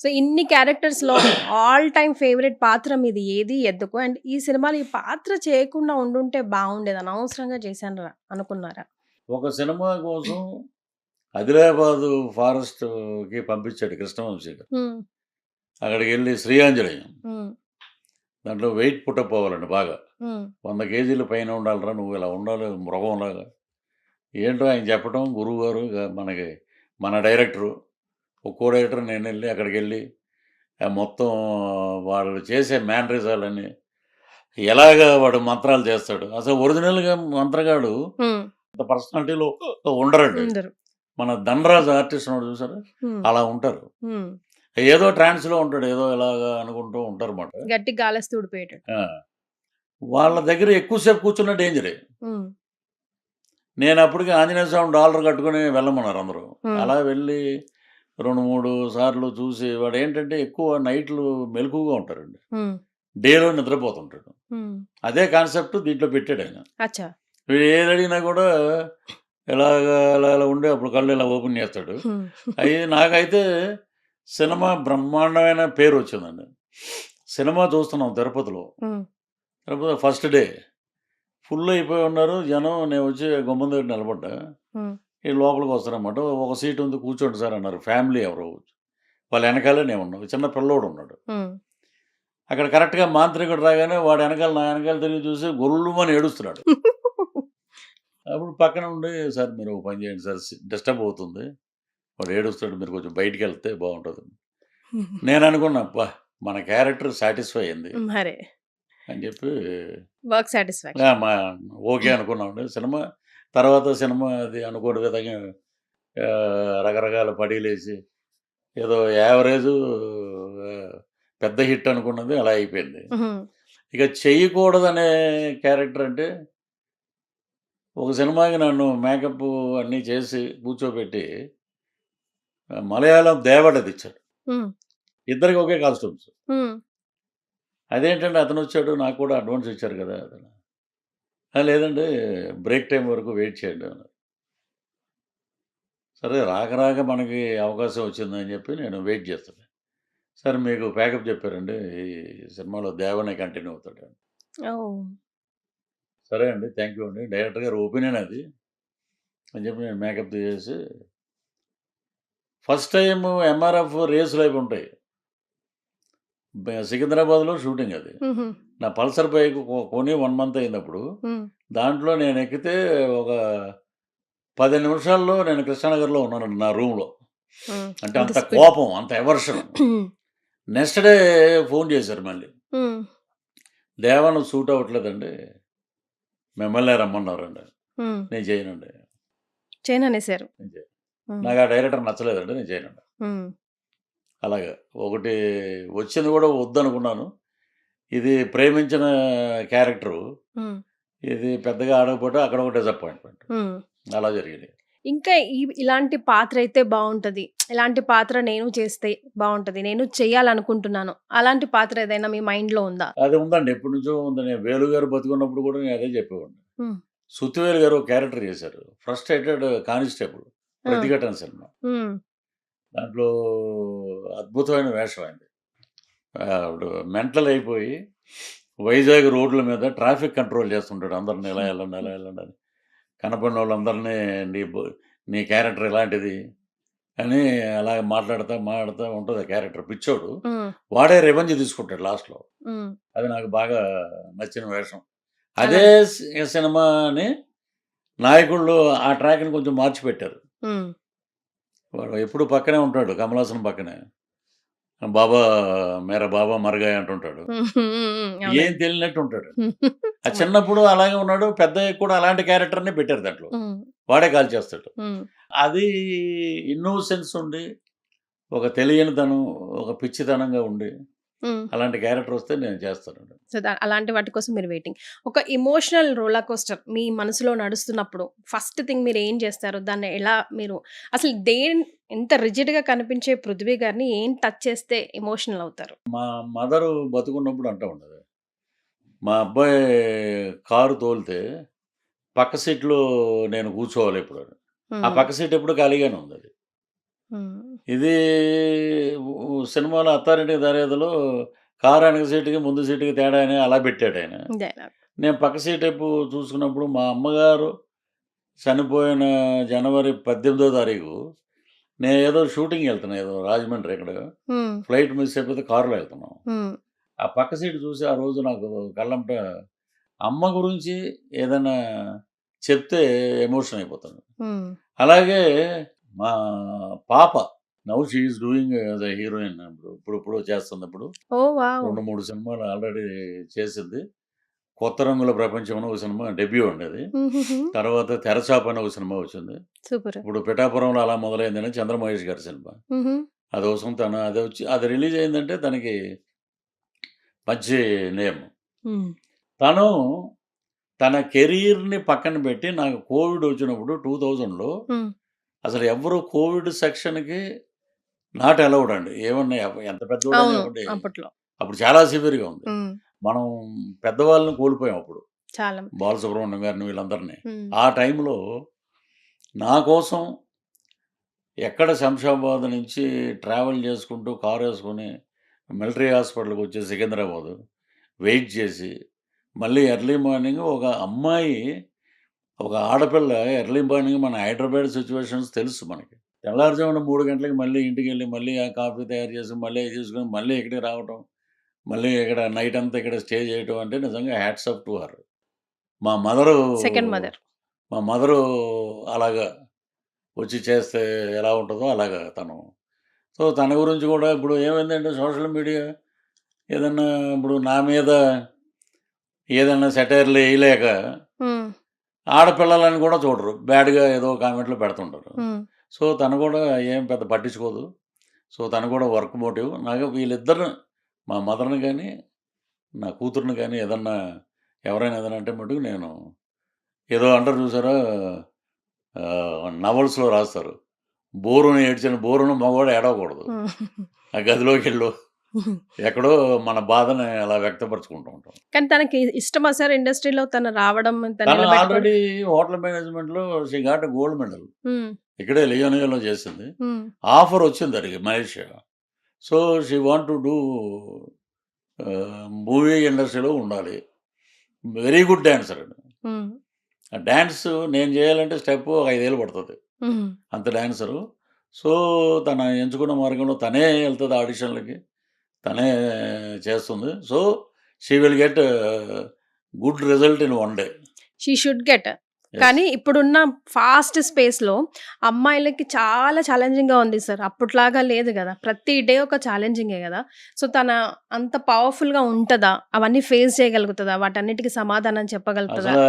సో ఇన్ని క్యారెక్టర్స్లో ఆల్ టైమ్ ఫేవరెట్ పాత్ర మీది ఏది, ఎందుకు? అండ్ ఈ సినిమాలో ఈ పాత్ర చేయకుండా ఉండుంటే బాగుండేది, అనవసరంగా చేశాను అనుకున్నారా? ఒక సినిమా కోసం ఆదిలాబాదు ఫారెస్ట్‌కి పంపించాడు కృష్ణవంశీ గారు. హ్మ్. అక్కడికెళ్ళి శ్రీఆంజనేయం. హ్మ్. దాంట్లో వెయిట్ పుటప్ అవ్వాలండి బాగా. హ్మ్. 100 కేజీల పైన ఉండాలిరా నువ్వు ఇలా ఉండాలి మృగంలాగా. ఏంటో ఆయన చెప్పడం గురువుగారు ఇక మనకి మన డైరెక్టరు, ఒక్కో డైరెక్టర్ నేనెళ్ళి అక్కడికెళ్ళి మొత్తం వాళ్ళు చేసే మేనరిజాలన్నీ ఎలాగా వాడు మంత్రాలు చేస్తాడు. అసలు ఒరిజినల్‌గా మంత్రగాడు హ్మ్. అంత పర్సనాలిటీలో ఉండరండి. ఉండరు. మన ధనరాజ్ ఆర్టిస్ట్ ఉన్నాడు చూసారా? హ్మ్. అలా ఉంటారు. హ్మ్. ఏదో ట్రాన్స్‌లో ఉంటాడు. ఏదో ఇలాగా అనుకుంటూ ఉంటారన్నమాట. గట్టి గాలేస్తే ఊడిపోయేటట్టు. ఆ! వాళ్ళ దగ్గర ఎక్కువ సేపు కూర్చున్న డేంజరే. హ్మ్. నేనప్పటికి ఆంజనేయ స్వామి డాలర్ కట్టుకొని వెళ్ళమన్నారు అందరూ. హ్మ్. అలా వెళ్ళి 2, 3 సార్లు చూసి వాడేంటంటే ఎక్కువ నైట్‌లు మెలకువగా ఉంటారండి. హ్మ్. డేలో నిద్రపోతుంటాడు. హ్మ్. అదే కాన్సెప్ట్ దీంట్లో పెట్టాడాయన. అచ్చా! వీడు ఏదడిగినా కూడా ఇలాగా అలా అలా ఉండి అప్పుడు కళ్ళు ఇలా ఓపెన్ చేస్తాడు. హ్మ్. నాకైతే సినిమా బ్రహ్మాండమైన పేరొచ్చిందండి. సినిమా చూస్తున్నాం తిరుపతిలో. హ్మ్. Tirupati first day. ఫుల్ అయిపోయి ఉన్నారు జనం. నేను వచ్చి గుమ్మం దగ్గర నిలబడ్డా. హ్మ్. ఈ లోపలికి వస్తారనమాట. ఒక సీట్ ఉంది కూర్చోండి సార్ అన్నారు. ఫ్యామిలీ ఎవరో. వాళ్ళ వెనకాలే నేను ఉన్నాను. చిన్న పిల్లోడు ఉన్నాడు. హ్మ్. అక్కడ కరెక్ట్‌గా మాంత్రికుడు రాగానే వాడు వెనకాల నా వెనకాల తిరిగి చూసి గొల్లుమని ఏడుస్తున్నాడు. అప్పుడు పక్కన ఉండి సార్ మీరు ఒక పని చేయండి సార్ డిస్టర్బ్ అవుతుంది. వాడు ఏడుస్తాడు మీరు కొంచెం బయటికెళ్తే బావుంటది. నేను అనుకున్నా అబ్బా! మన క్యారెక్టర్ సాటిస్ఫై అయింది మరే. అని చెప్పి వర్క్ సాటిస్ఫాక్షన్. ఓకే అనుకున్నామండి. తర్వాత సినిమా అది అనుకోని విధంగా రకరకాల పడీలేసి ఏదో యావరేజు పెద్ద హిట్ అనుకున్నది అలా అయిపోయింది. హుహు. ఇక చేయకూడదనే క్యారెక్టర్ అంటే ఒక సినిమాకి నన్ను మేకప్ అన్నీ చేసి కూర్చోబెట్టి మలయాళం దేవడదిచ్చాడు. హ్మ్. ఇద్దరికి ఒకే కాస్ట్యూమ్స్. హ్మ్. అదేంటండి అతనొచ్చాడు నాకు కూడా అడ్వాన్స్ ఇచ్చారు కదా! అతను. లేదండి బ్రేక్ టైమ్ వరకు వెయిట్ చేయండి అన్నారు. సరే రాక రాక మనకి అవకాశం వచ్చిందని చెప్పి నేను వెయిట్ చేస్తున్నా. సార్ మీకు ప్యాకప్ చెప్పారండి. ఈ సినిమాలో దేవనే కంటిన్యూ అవుతాడు. ఓహ్! సరే అండి. థ్యాంక్ యూ అండి. డైరెక్టర్ గారి ఒపీనియన్ అది అని చెప్పి నేను మేకప్ తీసేసి ఫస్ట్ టైము ఎంఆర్ఎఫ్ రేసులు అవి ఉంటాయి. సికింద్రాబాద్‌లో షూటింగ్ అది. హుహు. నా పల్సర్ బైక్ కొని 1 మంత్ అయిందప్పుడు. హ్మ్. దాంట్లో నేను ఎక్కితే ఒక 10 నిమిషాల్లో నేను కృష్ణానగర్‌లో ఉన్నానండి నా రూమ్‌లో. హ్మ్. అంటే అంత అంత స్పీడ్. కోపం, అంత ఎవర్షన్. హ్మ్. నెక్స్ట్ డే ఫోన్ చేశారు మళ్ళీ. హ్మ్. "దేవా నువ్వు సూట్ అవ్వట్లేదండి. మిమ్మల్నే రమ్మన్నారండి." హ్మ్. నేను చేయనండి. చేయననేసారు. నేను చేయను. హ్మ్. నాకు ఆ డైరెక్టర్ నచ్చలేదండి. నేను చేయనండి. హ్మ్. అలాగా. ఒకటి వచ్చింది కూడా వద్దనుకున్నాను. ఇది ప్రేమించిన క్యారెక్టరు. హ్మ్. ఇది పెద్దగా ఆడకపోతే అక్కడ ఒక డిసప్పాయింట్‌మెంట్. హ్మ్. అలా జరిగింది. ఇంకా ఇలాంటి పాత్ర అయితే బావుంటది. ఇలాంటి పాత్ర నేను చేస్తే బావుంటది. నేను చేయాలనుకుంటున్నాను. అలాంటి పాత్ర ఏదైనా మీ మైండ్‌లో ఉందా? అది ఉందండి. ఎప్పటినుంచో ఉంది. నేను వేలు గారు బతికున్నప్పుడు కూడా నేను అదే చెప్పేవాడిని. హ్మ్. సుత్తివేలు గారు ఒక క్యారెక్టర్ చేశారు. ఫ్రస్ట్రేటెడ్ కానిస్టేబుల్ ఆ! 'ప్రతిఘటన' సినిమా. హ్మ్. దాంట్లో అద్భుతమైన వేషం ఆయనది. ఆవిడ మెంటల్ అయిపోయి వైజాగ్ రోడ్ల మీద ట్రాఫిక్ కంట్రోల్ చేస్తుంటాడు. అందరిని ఇలా వెళ్ళండి, అలా వెళ్ళండి అని. కనపడినోళ్ళందరినీ నీ క్యారెక్టర్ ఇలాంటిది అని అలాగ మాట్లాడుతా ఉంటది ఆ క్యారెక్టర్. పిచ్చోడు. హ్మ్. వాడే రివెంజ్ తీసుకుంటాడు లాస్ట్‌లో. హ్మ్. అది నాకు బాగా నచ్చిన వేషం. అలా. అదే సినిమాని నాయకుళ్ళు ఆ ట్రాక్‌ని కొంచెం మార్చి పెట్టారు. హ్మ్. వాడు ఎప్పుడు పక్కనే ఉంటాడు. కమల్ హాసన్ పక్కనే. బాబా మేరా బాబా మర్ గయా అంటుంటాడు. హ్మ్. హ్మ్. ఏం అవునండి. తెలియనట్టు ఉంటాడు. ఆ సమన్. చిన్నప్పుడు అలాగే ఉన్నాడు. పెద్దయ్యాక కూడా అలాంటి క్యారెక్టర్‌నే పెట్టారు దాంట్లో. హ్మ్. వాడే కాల్చేస్తాడు. హ్మ్. అది ఇన్నోసెన్స్ ఉండి, ఒక తెలియనితనం, ఒక పిచ్చితనంగా ఉండి, హ్మ్. అలాంటి క్యారెక్టర్ వస్తే నేను చేస్తానండి. సో, అలాంటి వాటి కోసం మీరు వెయిటింగ్. ఒక ఎమోషనల్ రోలర్ కోస్టర్ మీ మనసులో నడుస్తున్నప్పుడు ఫస్ట్ థింగ్ మీరేం చేస్తారు? దాన్ని ఎలా మీరు అసలు ఎంత రిజిడ్‌గా కనిపించే 'పృథ్వీ' గారిని ఏం టచ్ చేస్తే ఎమోషనల్ అవుతారు? మా మదరు బతికున్నప్పుడు అంటా ఉండేది. మా అబ్బాయి కారు తోలితే పక్క సీట్‌లో నేను కూర్చోవాలి ఎప్పుడని. ఆ హ్మ్. పక్క సీట్ ఎప్పుడు ఖాళీగానే ఉందది. హ్మ్. ఇది సినిమాలో 'అత్తారింటికి దారేదిలో' కారు వెనక సీటుకి, ముందు సీటుకి తేడా అని అలా పెట్టాడాయన. డైలాగ్. నేను పక్క సీట్ వైపు చూసుకున్నప్పుడు మా అమ్మగారు చనిపోయిన జనవరి 18వ తారీఖు నేను ఏదో షూటింగ్కి వెళ్తున్నా, ఏదో రాజమండ్రి ఇక్కడ. హ్మ్. ఫ్లైట్ మిస్ అయిపోతే కారులో వెళ్తున్నాం. హ్మ్. ఆ పక్క సీట్ చూసి ఆ రోజు నాకు కళ్ళంట అమ్మ గురించి ఏదైనా చెప్తే ఎమోషన్ అయిపోతాను. హ్మ్. అలాగే మా పాప now she is doing as a heroine. ఇప్పుడు చేస్తుంది. ఇప్పుడు ఓ వావ్! 2-3 సినిమాలు ఆల్రెడీ చేసింది. కొత్త రంగుల ప్రపంచం అని ఒక సినిమా డెబ్యూ అండి అది. హుహుహు. తర్వాత తెరచాప అని ఒక సినిమా వచ్చింది. సూపర్. ఇప్పుడు పిఠాపురంలో అలా మొదలైందని చంద్రమహేష్ గారి సినిమా. హుహు. అదోసం తను అది వచ్చి అది రిలీజ్ అయిందంటే తనకి మంచి నేమ్. హ్మ్. తను తన కెరీర్‌ని పక్కన పెట్టి నాకు కోవిడ్ వచ్చినప్పుడు 2000లో హ్మ్. అసలు ఎవ్వరు కోవిడ్ సెక్షన్‌కి నాట్ అలౌడ్ అండి. ఏమన్నా ఎంత పెద్దోడైనా అవును. చెప్పండి. అప్పట్లో. అప్పుడు చాలా సివియర్‌గా ఉంది. హ్మ్. మనం పెద్దవాళ్ళని కోల్పోయాం అప్పుడు. చాలా. బాలసుబ్రహ్మణ్యం గారిని వీళ్ళందరినీ. హ్మ్. ఆ టైంలో నా కోసం ఎక్కడ శంషాబాద్ నుంచి ట్రావెల్ చేసుకుంటూ కారేసుకొని మిలిటరీ హాస్పిటల్‌కి వచ్చి సికింద్రాబాదు వెయిట్ చేసి, మళ్ళీ ఎర్లీ మార్నింగ్ ఒక అమ్మాయి, ఒక ఆడపిల్ల ఎర్లీ మార్నింగ్ మన హైదరాబాద్ సిట్యుయేషన్స్ తెలుసు మనకి. తెల్లారుజామున 3 గంటలకి మళ్ళీ ఇంటికెళ్ళి, మళ్ళీ ఆ కాఫీ తయారు చేసి, మళ్ళీ అయి తీసుకొని, మళ్ళీ ఇక్కడికి రావటం, మళ్ళీ ఇక్కడ నైట్ అంతా ఇక్కడ స్టే చేయటం అంటే నిజంగా హ్యాట్స్ ఆఫ్ టు హర్. మా మదరు సెకండ్ మదర్. మా మదరు అలాగా వచ్చి చేస్తే ఎలా ఉంటుందో అలాగా తను. సో, తన గురించి కూడా ఇప్పుడు ఏమైందంటే సోషల్ మీడియా ఏదన్నా ఇప్పుడు నా మీద ఏదన్నా సెటైర్‌లు ఎయలేక హ్మ్. ఆడపిల్లలని కూడా చూడరు. బ్యాడ్‌గా ఏదో కామెంట్‌లు పెడుతుంటారు. హ్మ్. సో, తను కూడా ఏం పెద్ద పట్టించుకోదు. సో, తను కూడా వర్క్ మోటివ్. నాకు వీళ్ళిద్దరు మా మదర్‌ని గానీ, నా కూతుర్ని గానీ ఏదన్నా ఎవరైనా ఏదైనా అంటే మటుకు నేను ఏదో అంటారు చూసారా, నవల్స్‌లో రాస్తారు. బోరున మగవాడు ఏడవకూడదు. హ్మ్. ఆ గదిలోకెళ్ళు ఎక్కడో మన బాధని అలా వ్యక్తపరుచుకుంటూ ఉంటాం. కానీ తనకి ఇష్టమా సార్ ఇండస్ట్రీలో తను రావడం, తను తను నిలబెట్టుకోవడం? ఆల్రెడీ హోటల్ మేనేజ్మెంట్‌లో షీ గాట్ గోల్డ్ మెడల్. హ్మ్. ఇక్కడే లియోనియాలో చేసింది. హ్మ్. ఆఫర్ వచ్చింది తనకి Malaysia. So, she want to do movie ఇండస్ట్రీలో ఉండాలి. వెరీ గుడ్ డాన్సర్ అండి. హ్మ్. ఆ డాన్స్ నేను చేయాలంటే స్టెప్ 5 ఏళ్ళు పడుతది. హ్మ్. అంత డాన్సరు. సో, తను ఎంచుకున్న మార్గంలో తనే ఎళ్తది ఆడిషన్‌లకి. తనే చేస్తుంది. So, she will get good result in one day. She should get. Yes. కానీ ఇప్పుడున్న ఫాస్ట్ స్పేస్‌లో అమ్మాయిలకి చాలా ఛాలెంజింగ్‌గా ఉంది సార్. అప్పట్లాగా లేదు గదా! ప్రతి డే ఒక ఛాలెంజింగే గదా! సో, తన అంత పవర్‌ఫుల్‌గా ఉంటదా? అవన్నీ ఫేస్ చేయగలుగుతదా? వాటన్నిటికి సమాధానం చెప్పగలుగుతదా? అసలా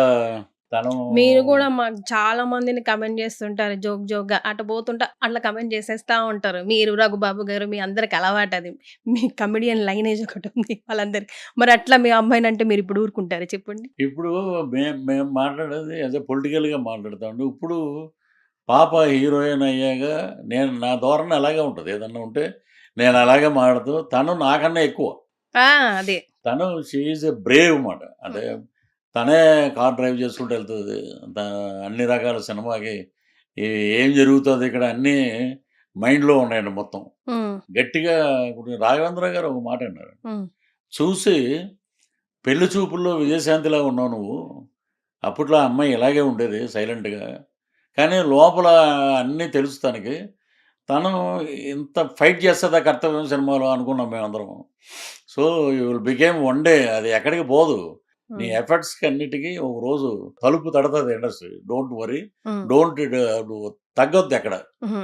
తను మీరు గూడా మాకు చాలా మందిని కమెంట్ చేస్తుంటారు జోక్‌గా. అటు పోతుంటే అట్లా కమెంట్ చేసేస్తా ఉంటారు. మీరు, రఘుబాబు గారు మీ అందరికి అలవాటది. మీ కమెడియన్ లైనేజ్ ఒకటుంది వాళ్ళందరికి. మరి అట్లా మీ అమ్మాయినంటే మీరిప్పుడు ఊరుకుంటారా చెప్పండి? ఇప్పుడు మేము మాట్లాడేది యాస్ ఎ పొలిటికల్‌గా మాట్లాడతామండి. ఇప్పుడు పాప హీరోయిన్ అయ్యాక నా ధోరణి అలాగే ఉంటది. ఏదన్నా ఉంటే నేను అలాగే మాట్లాడుతూ తను నాకన్నా ఎక్కువ. ఆ! అదే. తను షీ ఈజ్ ఎ బ్రేవ్ మాట. అంటే తనే కార్ డ్రైవ్ చేసుకుంటూ ఎళ్తది. త అన్ని రకాల సినిమాకి ఏ ఏం జరుగుతది ఇక్కడ అన్నీ మైండ్‌లో ఉన్నాయండి మొత్తం. హ్మ్. గట్టిగా ఇప్పుడు రాఘవేంద్ర గారు ఒక మాట అన్నారు. హ్మ్. చూసి పెళ్లి చూపుల్లో విజయశాంతిలాగా ఉన్నావు నువ్వు. అప్పట్లో ఆ అమ్మాయి ఇలాగే ఉండేది సైలెంట్‌గా. కానీ లోపల అన్నీ తెలుసు తనకి. తను ఇంత ఫైట్ చేస్తదా 'కర్తవ్యం' సినిమాలో అనుకున్నాం మేమందరం. So, you will became one day అది ఎక్కడికి పోదు. నీ హ్మ్. ఎఫర్ట్స్‌కి అన్నిటికి ఒక రోజు తలుపు తడతది ఇండస్ట్రీ. Don't worry. హ్మ్. డోంట్ నువ్వు తగ్గొద్దెక్కడ. హుహు.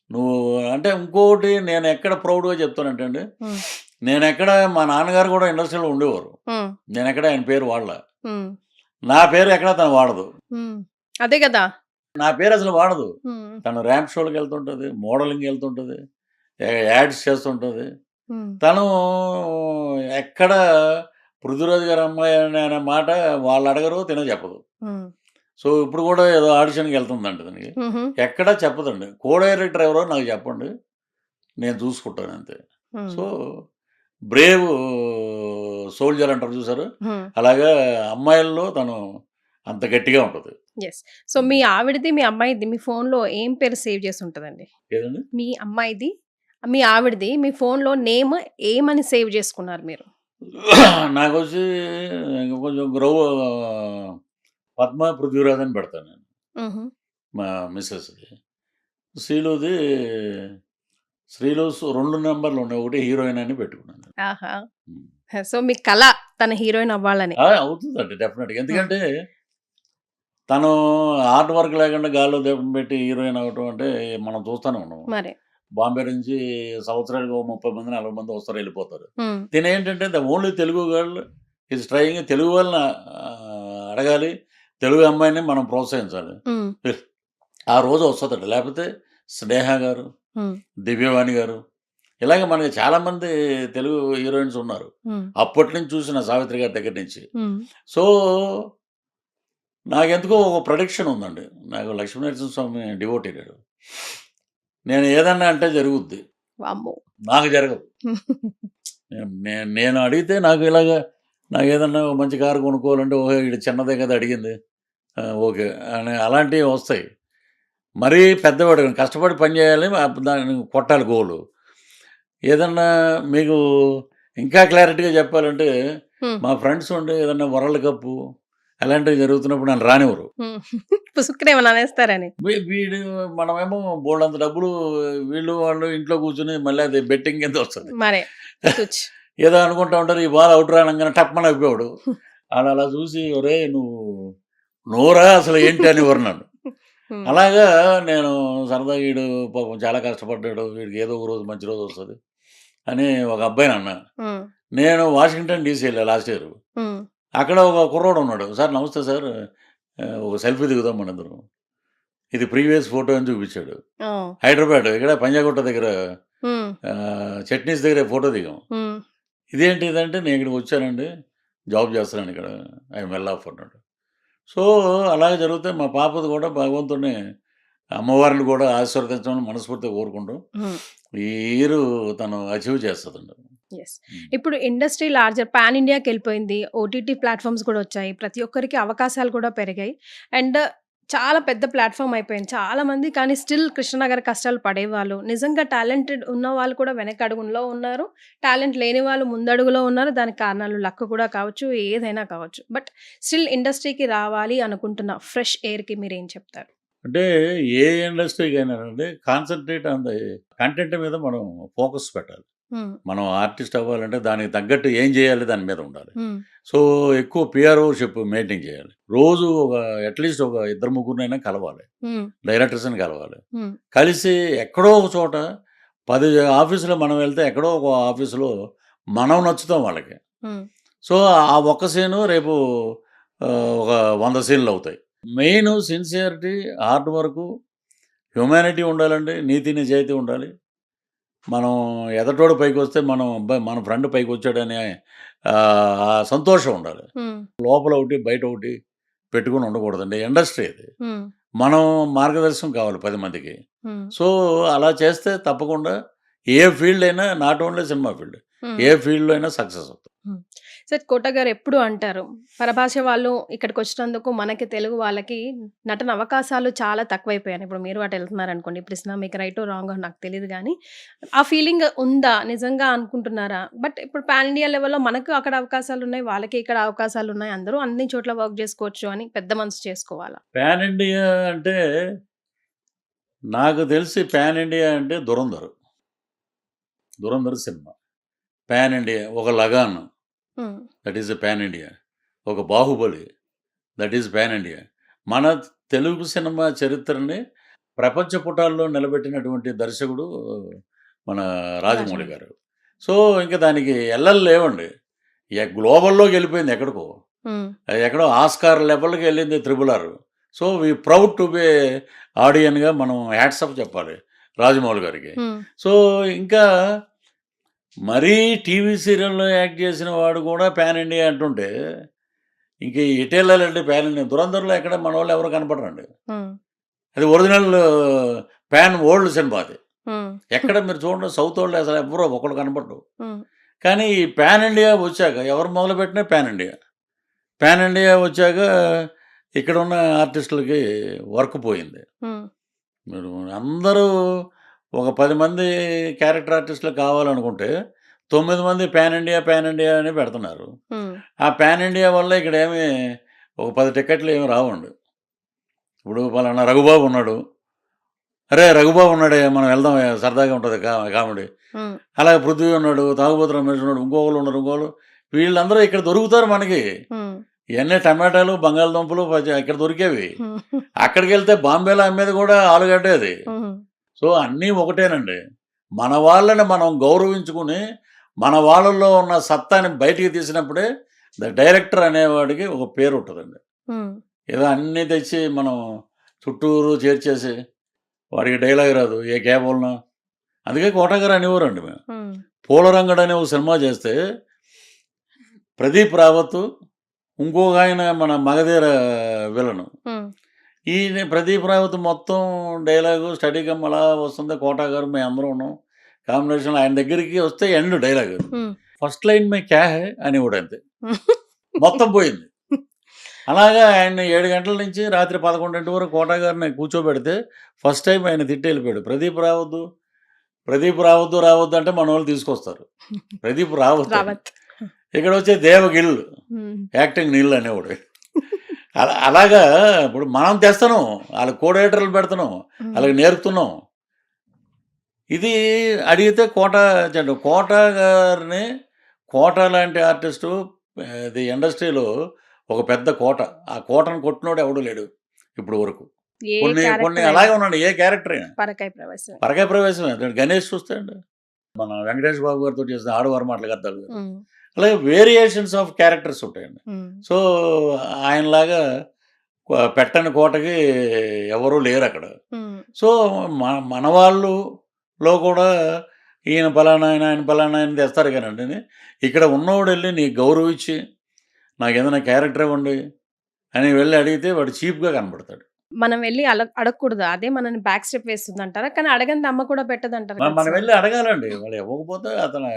నువ్వు అంటే ఇంకోటి నేనెక్కడ ప్రౌడ్‌గా చెప్తానంటే అండి, హ్మ్. నేనెక్కడ మా నాన్నగారు కూడా ఇండస్ట్రీలో ఉండేవారు. హ్మ్. నేనెక్కడ ఆయన పేరు వాడలా. హ్మ్. నా పేరు ఎక్కడ తను వాడదు. హ్మ్. అదే గదా! నా పేరు అసలు వాడదు. హ్మ్. తను ర్యాంప్ షోలకెళ్తుంటది. మోడలింగ్‌కెళ్తుంటది. యాడ్స్ చేస్తుంటది. హ్మ్. తను ఎక్కడ 'పృథ్వీరాజ్' గారి అమ్మాయి అనే మాట వాళ్ళు అడగరు. తినే చెప్పదు. హ్మ్. సో, ఇప్పుడు కూడా ఏదో ఆడిషన్‌కెళ్తుందంట దానికి. హుహు. ఎక్కడా చెప్పదండి. కో డైరెక్టర్ ఎవరో నాకు చెప్పండి. నేను చూసుకుంటాను అంతే. హ్మ్. సో, బ్రేవ్ సోల్జర్ అంటారు చూసారు? హ్మ్. అలాగా అమ్మాయిల్లో తను అంత గట్టిగా ఉంటది. యెస్. సో, మీ ఆవిడది, మీ అమ్మాయిది మీ ఫోన్‌లో ఏం పేరు సేవ్ చేసుంటదండి? ఏదండి? మీ అమ్మాయిది, మీ ఆవిడది మీ ఫోన్‌లో నేమ్ ఏమని సేవ్ చేసుకున్నారు మీరు? నాకొచ్చి కొంచెం పద్మ, పృథ్వీరాజ్ అని పెడతాను నేను. హుహు. మా మిసెస్‌ది. శ్రీలుది 2 నంబర్‌లు ఉన్నాయి. ఒకటి హీరోయిన్ అని పెట్టుకున్నాను. ఆహా! హ్మ్. సో, మీ కల తన హీరోయిన్ అవ్వాలని. అవుతుందండి డెఫినెట్‌గా. హ్మ్. ఎందుకంటే తను హార్డ్ వర్క్ లేకుండా గాల్లో దీపం పెట్టి హీరోయిన్ అవ్వటం అంటే మనం చూస్తూనే ఉన్నాం. మరి. బాంబే నుంచి సంవత్సరానికి ఓ 30 మంది, 40 మంది వస్తారు వెళ్ళిపోతారు. హ్మ్. తినేంటంటే the only Telugu girl is trying Telugu వాళ్ళని అడగాలి. తెలుగు అమ్మాయిని మనం ప్రోత్సహించాలి. హ్మ్. ఆ రోజు వస్తదట. లేకపోతే స్నేహ గారు, హ్మ్. దివ్యవాణి గారు ఇలాగ మనకి చాలామంది తెలుగు హీరోయిన్స్ ఉన్నారు. హ్మ్. అప్పటి నుంచి చూసిన సావిత్రి గారి దగ్గర నుంచి. హ్మ్. సో, నాకెందుకో ఒక ప్రొడిక్షన్ ఉందండి. నాకు లక్ష్మీనరసింహస్వామి డివోటీ నేను. నేను ఏదన్నా అంటే జరుగుద్ది. వామ్మో! నాకు జరగదు. నేను అడిగితే నాకు ఇలాగ నాకేదన్నా మంచి కారు కొనుక్కోవాలంటే ఓహో! ఈడు చిన్నదే కదా అడిగింది. ఓకే. అని అలాంటివి వస్తాయి. మరీ పెద్దవాడు కష్టపడి పని చేయాలి. దాన్ని కొట్టాలి గోలు. ఏదన్నా మీకు ఇంకా క్లారిటీగా చెప్పాలంటే హ్మ్. మా ఫ్రెండ్స్ ఉండి ఏదన్నా వరల్డ్ కప్పు అలాంటివి జరుగుతున్నప్పుడు నన్ను రానివ్వరు. హ్మ్. పుసుక్కునేమన్నా అనేస్తారని. వీడు మనమేమో బోలెడంత డబ్బులు వీళ్ళు వాళ్ళు ఇంట్లో కూర్చొని మళ్ళీ అది బెట్టింగ్ కింద వస్తది. మరే. తుచ్. ఏదో అనుకుంటా ఉంటారు. ఈ బాల్ ఔట్ రానంగానే టప్మని అయిపోయాడు. ఆడలా చూసి ఒరేయ్! నువ్వురా అసలు ఏంటి అనేవారు నన్ను. హ్మ్. అలాగా నేను సరదాగా ఈడు పాపం చాలా కష్టపడ్డాడు. వీడికి ఏదో ఒక రోజు మంచి రోజు వస్తది అని ఒక అబ్బాయిని అన్నా. హ్మ్. నేను వాషింగ్టన్ డీసీ ఎళ్ళా లాస్ట్ ఇయర్. హ్మ్. అక్కడ ఒక కుర్రోడు ఉన్నాడు. సార్ నమస్తే సార్. ఒక సెల్ఫీ దిగుదాం మనిద్దరం. ఇది ప్రీవియస్ ఫోటో అని చూపించాడు. ఓహ్! హైదరాబాద్ ఇక్కడ పంజాగుట్ట దగ్గర హ్మ్. చట్నీస్ దగ్గర ఫోటో దిగాం. హ్మ్. ఇదేంటి ఇదంటే నేను ఇక్కడికి వచ్చానండి. జాబ్ చేస్తున్నాను ఇక్కడ. ఐ యామ్ వెల్ ఆఫ్ అన్నాడు. సో, అలాగే జరుగుతాయి. మా పాపది కూడా భగవంతుడిని అమ్మవారిని కూడా ఆశీర్వదించమని మనస్ఫూర్తిగా కోరుకుంటూ హ్మ్. ఈ ఇయర్ తను అచీవ్ చేస్తదండి. యెస్. హ్మ్. ఇప్పుడు ఇండస్ట్రీ లార్జర్ పాన్ ఇండియాకెళ్ళిపోయింది. ఓటీటీ ప్లాట్‌ఫార్మ్స్ కూడా వచ్చాయి. ప్రతి ఒక్కరికి అవకాశాలు కూడా పెరిగాయి. అండ్ చాలా పెద్ద ప్లాట్‌ఫార్మ్ అయిపోయింది. చాలామంది కానీ స్టిల్ కృష్ణనగర్ కష్టాలు పడేవాళ్ళు. నిజంగా టాలెంటెడ్ ఉన్నవాళ్ళు కూడా వెనకడుగులో ఉన్నారు. టాలెంట్ లేని వాళ్ళు ముందడుగులో ఉన్నారు. దానికి కారణాలు లక్ కూడా కావచ్చు. ఏదైనా కావచ్చు. బట్ స్టిల్ ఇండస్ట్రీకి రావాలి అనుకుంటున్న ఫ్రెష్ ఎయిర్‌కి మీరేం చెప్తారు? అంటే ఏ ఇండస్ట్రీకైనానండి కాన్సంట్రేట్ ఆన్ ది కంటెంట్ మీద మనం ఫోకస్ పెట్టాలి. హ్మ్. మనం ఆర్టిస్ట్ అవ్వాలంటే దానికి తగ్గట్టు ఏం చేయాలి దాని మీద ఉండాలి. హ్మ్. సో, ఎక్కువ పిఆర్ఓషిప్ మెయింటైన్ చేయాలి. రోజు అట్‌లీస్ట్ ఒక ఇద్దరు ముగ్గురినైనా కలవాలి. హ్మ్. డైరెక్టర్స్‌ని కలవాలి. హ్మ్. కలిసి ఎక్కడో ఒక చోట 10 ఆఫీసులో మనం వెళ్తే ఎక్కడో ఒక ఆఫీసులో మనం నచ్చుతాం వాళ్ళకి. హ్మ్. సో, ఆ ఒక్క సీను రేపు ఒక 100 సీన్‌లవుతాయి. Main sincerity, hard work, humanity ఉండాలండి. నీతి, నిజాయితీ ఉండాలి. మనం ఎదటోడు పైకొస్తే మనం అబ్బా! మన ఫ్రెండ్ పైకొచ్చాడనే ఆ సంతోషం ఉండాలి. హ్మ్. లోపల ఒకటి, బయట ఒకటి పెట్టుకొని ఉండకూడదండి. ఇండస్ట్రీ ఇది. హ్మ్. మనం మార్గదర్శనం కావాలి 10 మందికి. హ్మ్. సో, అలా చేస్తే తప్పకుండా ఏ ఫీల్డ్ అయినా నాట్ ఓన్లీ సినిమా ఫీల్డ్. హ్మ్. ఏ ఫీల్డ్‌లో అయినా సక్సెస్ అవుతాం. హ్మ్. సార్ కోట గారు ఎప్పుడూ అంటారు. పరభాష వాళ్ళు ఇక్కడికొచ్చినందుకు మనకి తెలుగు వాళ్ళకి నటన అవకాశాలు చాలా తక్కువైపోయాయి. ఇప్పుడు మీరు అటు ఎళ్తున్నారనుకోండి. ఇప్పుడు ఇట్స్ మీకు రైటో రాంగో నాకు తెలీదు గానీ, ఆ ఫీలింగ్ ఉందా? నిజంగా అనుకుంటున్నారా? బట్ ఇప్పుడు పాన్ ఇండియా లెవెల్‌లో మనకు అక్కడ అవకాశాలున్నాయి. వాళ్ళకి ఇక్కడ అవకాశాలున్నాయి. అందరూ అన్ని చోట్ల వర్క్ జేసుకోవచ్చు అని పెద్ద మనసు చేసుకోవాలా? పాన్ ఇండియా అంటే నాకు తెలిసి పాన్ ఇండియా అంటే 'దురంధర్'. 'దురంధర్' సినిమా. Pan India. ఒక 'లగాన్' హ్మ్. That is a pan India. ఒక 'Baahubali' that is pan India. మన తెలుగు సినిమా చరిత్రని ప్రపంచ పుటాల్లో నిలబెట్టినటువంటి దర్శకుడు మన రాజమౌళి రాజమౌళి. గారు. సో, ఇంక దానికి ఎల్లలు లేవండి. గ్లోబల్‌లోకి వెళ్ళిపోయింది ఎక్కడికో. హ్మ్. అది ఎక్కడో ఆస్కార్ లెవెల్‌కి వెళ్ళింది 'triple R'. So, we proud to be ఆడియన్‌గా మనం హ్యాట్స్ ఆఫ్ చెప్పాలి రాజమౌళి గారికి. హ్మ్. సో, ఇంకా మరీ టీవీ సీరియల్‌లో యాక్ట్ చేసిన వాడు కూడా పాన్ ఇండియా అంటుంటే, ఇంక ఎటెళ్ళాలండి పాన్ ఇండియా? 'దురంధర్‌లో' ఎక్కడ మనోళ్ళు ఎవరు కనపడరండి. హ్మ్. అది ఒరిజినల్ పాన్ వరల్డ్ సినిమా అది. హ్మ్. ఎక్కడ మీరు చూడండి సౌతోళ్ళు అసలు ఎవ్వరు ఒకళ్ళు కనపడరు. హ్మ్. కానీ ఈ పాన్ ఇండియా వచ్చాక ఎవరు మొదలుపెట్టినా పాన్ ఇండియా. పాన్ ఇండియా వచ్చాక ఇక్కడున్న ఆర్టిస్టులకి వర్క్ పోయింది. హ్మ్. మీరు అందరూ ఒక 10 మంది క్యారెక్టర్ ఆర్టిస్టులు కావాలనుకుంటే 9 మంది పాన్ ఇండియా, పాన్ ఇండియా అని పెడుతున్నారు. హ్మ్. ఆ పాన్ ఇండియా వల్ల ఇక్కడేమి ఒక 10 టికెట్లు ఏమి రావండి. ఇప్పుడు పలానా రఘుబాబు ఉన్నాడు, అరే రఘుబాబు ఉన్నాడే మనం వెళ్దాం సరదాగా ఉంటుంది కామెడీ. ఉమ్, అలాగే పృథ్వీ ఉన్నాడు, తాగుబోతు రమేష్ ఉన్నాడు, ఇంకోళ్ళు ఉన్నారు, ఇంకోళ్ళు, వీళ్ళందరూ ఇక్కడ దొరుకుతారు మనకి. ఉమ్, ఇవన్నీ టమాటాలు బంగాళదుంపలు ఇక్కడ దొరికేవి. ఉమ్, అక్కడికి వెళ్తే బాంబేలో అమ్మేది కూడా ఆలుగడ్డే అది. ఉమ్, సో అన్నీ ఒకటేనండి. మన వాళ్ళని మనం గౌరవించుకుని మన వాళ్ళల్లో ఉన్న సత్తాని బయటికి తీసినప్పుడే ద డైరెక్టర్ అనేవాడికి ఒక పేరు ఉంటుందండి. ఉమ్, ఏదో అన్నీ తెచ్చి మనం చుట్టూరు చేర్చేసి వాడికి డైలాగ్ రాదు, ఏ కేబుల్నా. అందుకే కోటగారు అనేవారండి మేము. ఉమ్, పూలరంగడు అనే ఒక సినిమా చేస్తే ప్రదీప్ రావత్, ఇంకొక ఆయన మన మగధీర విలను, ఉమ్, ఈ ప్రదీప్ రావత్ మొత్తం డైలాగు స్టడీగా అలా వస్తుంది. కోటా గారు మేము అందరం ఉన్నాం కాంబినేషన్. ఆయన దగ్గరికి వస్తే ఎండ్ డైలాగ్ ఉమ్. ఫస్ట్ లైన్ మే క్యా హై అని కూడా అంతే, మొత్తం పోయింది. అలాగా ఆయన 7 గంటల నుంచి రాత్రి 11 వరకు కోటా గారిని కూర్చోబెడితే ఫస్ట్ టైం ఆయన తిట్టి వెళ్ళిపోయాడు. ప్రదీప్ రావద్దు అంటే మన వాళ్ళు తీసుకొస్తారు. ప్రదీప్ రావద్దు. రావత్. ఇక్కడ వచ్చే దేవగిల్ ఉమ్, యాక్టింగ్ నీళ్ళు అనేవాడు. అలాగా ఇప్పుడు మనం తెస్తున్నాం, వాళ్ళకి కోడేటర్లు పెడుతున్నాం, వాళ్ళకి నేర్పుతున్నాం. ఇది అడిగితే కోట గారిని, కోట లాంటి ఆర్టిస్టు ఇది ఇండస్ట్రీలో ఒక పెద్ద కోట. ఆ కోటను కొట్టినోడు ఎవడు లేడు ఇప్పుడు వరకు. ఏ కొన్ని character అలాగే అయినా. ఉన్నాడు. ఏ క్యారెక్టర్ అయినా పరకాయ ప్రవేశం. పరకాయ ప్రవేశమే. గణేష్ చూస్తే అండి మన వెంకటేష్ బాబు గారితో చేసిన ఆడవారు మాటలు అర్థాలు. ఉమ్, అలాగే వేరియేషన్స్ ఆఫ్ క్యారెక్టర్స్ ఉంటాయండి. ఉమ్, సో ఆయనలాగా పెట్టని కోటకి ఎవరూ లేరు అక్కడ. ఉమ్, సో మన వాళ్ళులో కూడా ఈయన పలానా ఆయన తెస్తారు కానండి. ఇక్కడ ఉన్నవాడు వెళ్ళి నీకు గౌరవించి నాకు ఏదైనా క్యారెక్టర్ ఇవ్వండి అని వెళ్ళి అడిగితే వాడు చీప్గా కనబడతాడు. మనం వెళ్ళి అడగకూడదు, అదే మనని బ్యాక్ స్టెప్ వేస్తుంది అంటారా? కానీ అడగని అమ్మ కూడా పెట్టదు అంటారు మనం వెళ్ళి అడగాలండి. వాళ్ళు ఇవ్వకపోతే అతను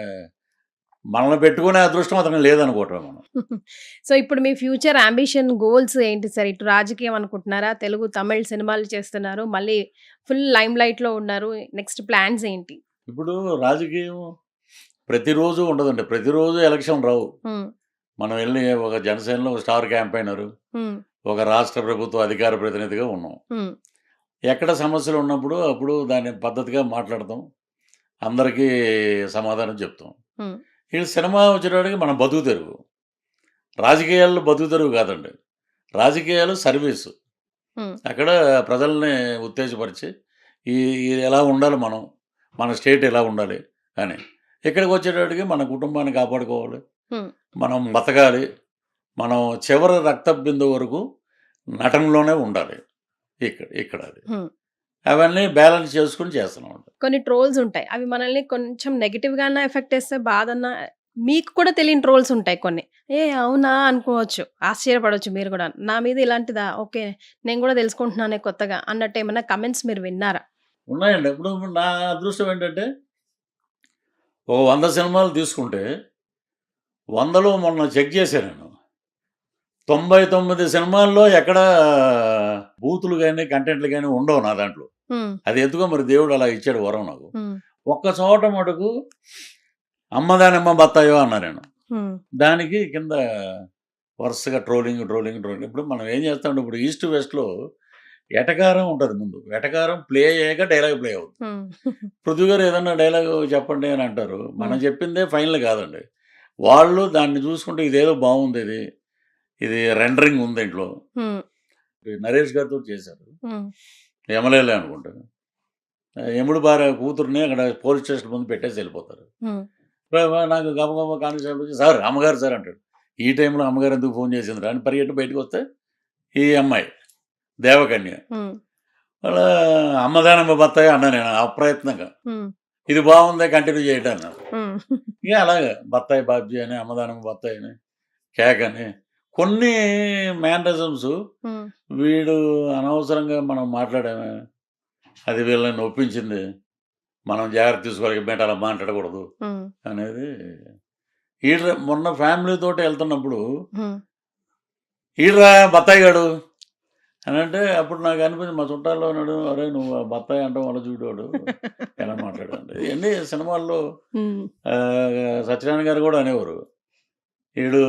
మనల్ని పెట్టుకునే అదృష్టం అతను లేదనుకోవటం మనం. సో ఇప్పుడు మీ ఫ్యూచర్ అంబిషన్ గోల్స్ ఏంటి సార్? ఇటు రాజకీయం అనుకుంటున్నారా? తెలుగు తమిళ సినిమాలు చేస్తున్నారు, మళ్ళీ ఫుల్ లైమ్ లైట్ లో ఉన్నారు. నెక్స్ట్ ప్లాన్స్ ఏంటి? ఇప్పుడు రాజకీయం ప్రతిరోజు ఉండదండి. ప్రతిరోజు ఎలక్షన్ రావు. ఉమ్, మనం వెళ్ళి ఒక జనసేనలో స్టార్ క్యాంపెయినరు, ఉమ్, ఒక రాష్ట్ర ప్రభుత్వ అధికార ప్రతినిధిగా ఉన్నాం. ఉమ్, ఎక్కడ సమస్యలు ఉన్నప్పుడు అప్పుడు దాన్ని పద్ధతిగా మాట్లాడతాం, అందరికీ సమాధానం చెప్తాం. ఉమ్, ఈ సినిమా వచ్చేటప్పటికి మన బతుకు తెరువు. రాజకీయాల్లో బతుకు తెరువు కాదండి, రాజకీయాలు సర్వీసు. ఉమ్, అక్కడ ప్రజల్ని ఉత్తేజపరిచి ఇది ఎలా ఉండాలి, మన స్టేట్ ఎలా ఉండాలి అని. ఇక్కడికి వచ్చేటప్పటికి మన కుటుంబాన్ని కాపాడుకోవాలి, ఉమ్, మనం బతకాలి, మనం చివరి రక్త బిందు వరకు నటనలోనే ఉండాలి. ఇక్కడ అది ఉమ్. అవన్నీ బ్యాలెన్స్ చేసుకుని చేస్తున్నాం. కొన్ని ట్రోల్స్ ఉంటాయి, అవి మనల్ని కొంచెం నెగిటివ్ గానే ఎఫెక్ట్ చేస్తే బాధన్నా, మీకు కూడా తెలియని ట్రోల్స్ ఉంటాయి కొన్ని. అవునా అనుకోవచ్చు, ఆశ్చర్యపడవచ్చు మీరు కూడా. నా మీద ఇలాంటిదా, ఓకే నేను కూడా తెలుసుకుంటున్నానే కొత్తగా అన్నట్టు ఏమైనా కమెంట్స్ మీరు విన్నారా? ఉన్నాయండి. ఇప్పుడు నా అదృష్టం ఏంటంటే ఒక 100 సినిమాలు తీసుకుంటే 100లో మొన్న చెక్ చేశాను నేను, 99 సినిమాల్లో ఎక్కడ బూతులు కానీ కంటెంట్లు కానీ ఉండవు నా దాంట్లో. ఉమ్, అది ఎందుకో మరి దేవుడు అలా ఇచ్చాడు వరం నాకు. ఉమ్, ఒక్క చోట మటుకు అమ్మదానమ్మ బత్తాయో అన్నా నేను. ఉమ్, దానికి కింద వరుసగా ట్రోలింగ్. ఇప్పుడు మనం ఏం చేస్తాం, ఇప్పుడు ఈస్ట్ వెస్ట్లో ఎటకారం ఉంటుంది. ముందు ఎటకారం ప్లే అయ్యాక డైలాగ్ ప్లే అవుతుంది. ఉమ్, పృథ్వీ గారు ఏదన్నా డైలాగ్ చెప్పండి అని అంటారు, మనం చెప్పిందే ఫైనల్ కాదండి. వాళ్ళు దాన్ని చూసుకుంటే ఇదేదో బాగుంది, ఇది రెండరింగ్ ఉంది ఇంట్లో. ఉమ్, నరేష్ గారితో చేశారు, ఉమ్, ఎమ్మెల్యేలే అనుకుంటాను. ఎముడు భార్య కూతుర్ని అక్కడ పోలీస్ స్టేషన్ ముందు పెట్టేసి వెళ్ళిపోతారు. ఉమ్, నాకు గబగబ కానిస్టేబుల్ వచ్చి సార్ అమ్మగారు సార్ అంటాడు. ఈ టైంలో అమ్మగారు ఎందుకు ఫోన్ చేసిందిరా అని పరిగెట్టి బయటకు వస్తే ఈ అమ్మాయి దేవకన్య. ఉమ్, వాళ్ళ అమ్మదానమ్మ బత్తాయి అన్నా నేను అప్రయత్నంగా, ఉమ్, ఇది బాగుంది కంటిన్యూ చేయటం అన్నారు. ఉమ్, ఇక అలాగే బత్తాయి బాబ్జీ అని, అమ్మదానమ్మ బత్తాయి అని, కేక్ అని కొన్ని మేనరిజమ్స్ ఉమ్, వీడు అనవసరంగా మనం మాట్లాడామే, అది వీళ్ళని ఒప్పించింది, మనం జాగ్రత్త తీసుకోవాలి, బయట అలా మాట్లాడకూడదు ఉమ్, అనేది. మొన్న ఫ్యామిలీతో వెళ్తున్నప్పుడు ఉమ్, ఈడ్రా బత్తాయి గాడు అని అంటే అప్పుడు నాకు అనిపించింది, మా చుట్టాల్లో ఉన్నాడు, అరే నువ్వు ఆ బత్తాయి అంటావు వాళ్ళ చూడవాడు ఎలా మాట్లాడండి. ఇవన్నీ సినిమాల్లో ఉమ్, సత్యనారాయణ గారు కూడా అనేవారు, ఈడు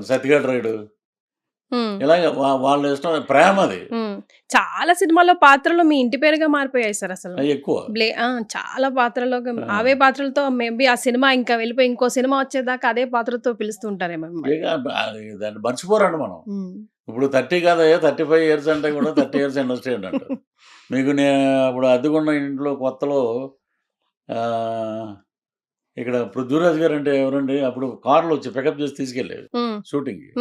సత్యగాడు రాయుడు ఇలాగ వాళ్ళ ఇష్టం, ప్రేమ అది చాలా సినిమాల్లో పాత్రలు మీ ఇంటి పేరుగా మారిపోయాయి సార్ అసలు. ఎక్కువ. చాలా పాత్రలో అవే పాత్రలతో మేబీ ఆ సినిమా ఇంకా వెళ్ళిపోయి ఇంకో సినిమా వచ్చేదాకా అదే పాత్రతో పిలుస్తుంటారేమో మిమ్మల్ని. దాన్ని మర్చిపోరండి మనం. ఇప్పుడు 30 కాదయ్యా 35 ఇయర్స్ అంటే కూడా 30 ఇయర్స్ ఇండస్ట్రీ అని అంటారు. మీకు నేను అప్పుడు అద్దెకున్న ఇంట్లో కొత్తలో ఇక్కడ పృథ్వీరాజ్ గారు అంటే ఎవరండి, అప్పుడు కార్లో వచ్చి పికప్ చేసి తీసుకెళ్ళేది షూటింగ్కి.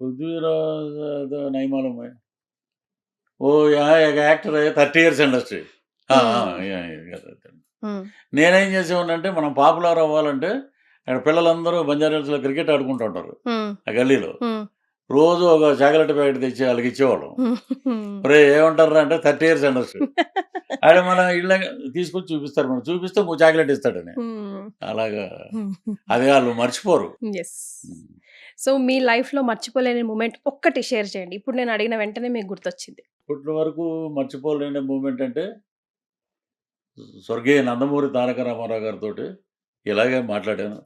పృథ్వీరాజ్ నైమాలం ఓ యాక్టర్ 30 ఇయర్స్ ఇండస్ట్రీ. నేనేం చేసేవాడినంటే మనం పాపులర్ అవ్వాలంటే అక్కడ పిల్లలందరూ బంజారాహిల్స్లో క్రికెట్ ఆడుకుంటూ ఉంటారు ఆ గల్లీలో. రోజు ఒక చాక్లెట్ ప్యాకెట్ తెచ్చి వాళ్ళకి ఇచ్చేవాళ్ళం. రే ఏమంటారు అంటే 30 ఇయర్స్ ఇండస్ట్రీ ఆడ మన ఇళ్ళ తీసుకొచ్చి చూపిస్తారు, మనం చూపిస్తే చాక్లెట్ ఇస్తాడని. అలాగా అది వాళ్ళు మర్చిపోరు. సో మీ లైఫ్లో మర్చిపోలేని మూమెంట్ ఒక్కటి షేర్ చేయండి. ఇప్పుడు నేను అడిగిన వెంటనే మీకు గుర్తొచ్చింది. ఇప్పటి వరకు మర్చిపోలేని మూమెంట్ అంటే స్వర్గీయ నందమూరి తారక రామారావు గారితో ఇలాగే మాట్లాడాను,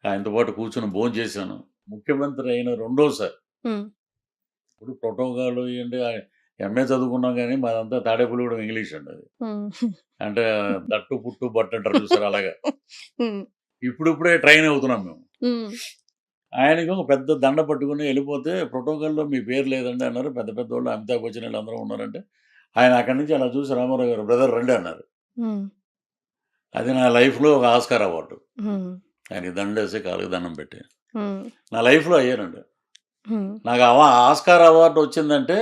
ఆయనతో పాటు కూర్చొని భోజనం చేశాను. ముఖ్యమంత్రి అయిన రెండోసారి. ఇప్పుడు ప్రోటోకాల్ ఏంటి, ఎంఏ చదువుకున్నాం కానీ మాదంతా తాడేపల్లిగూడెం ఇంగ్లీష్ అండి. అది అంటే దట్టు పుట్టు బట్టు అంటారు చూసారు, అలాగా ఇప్పుడిప్పుడే ట్రైన్ అవుతున్నాం మేము. ఆయనకి ఒక పెద్ద దండ పట్టుకుని వెళ్ళిపోతే ప్రోటోకాల్లో మీ పేరు లేదండి అన్నారు. పెద్ద పెద్ద వాళ్ళు అమితాబ్ బచ్చన్ వాళ్ళు అందరూ ఉన్నారంటే ఆయన అక్కడి నుంచి అలా చూసి రామారావు గారు బ్రదర్ రండి అన్నారు. అది నా లైఫ్లో ఒక ఆస్కార్ అవార్డు. ఆయనకి దండేసి కాలుకి దండం పెట్టి నా లైఫ్లో అయ్యానండి. నాకు ఆస్కార్ అవార్డు వచ్చిందంటే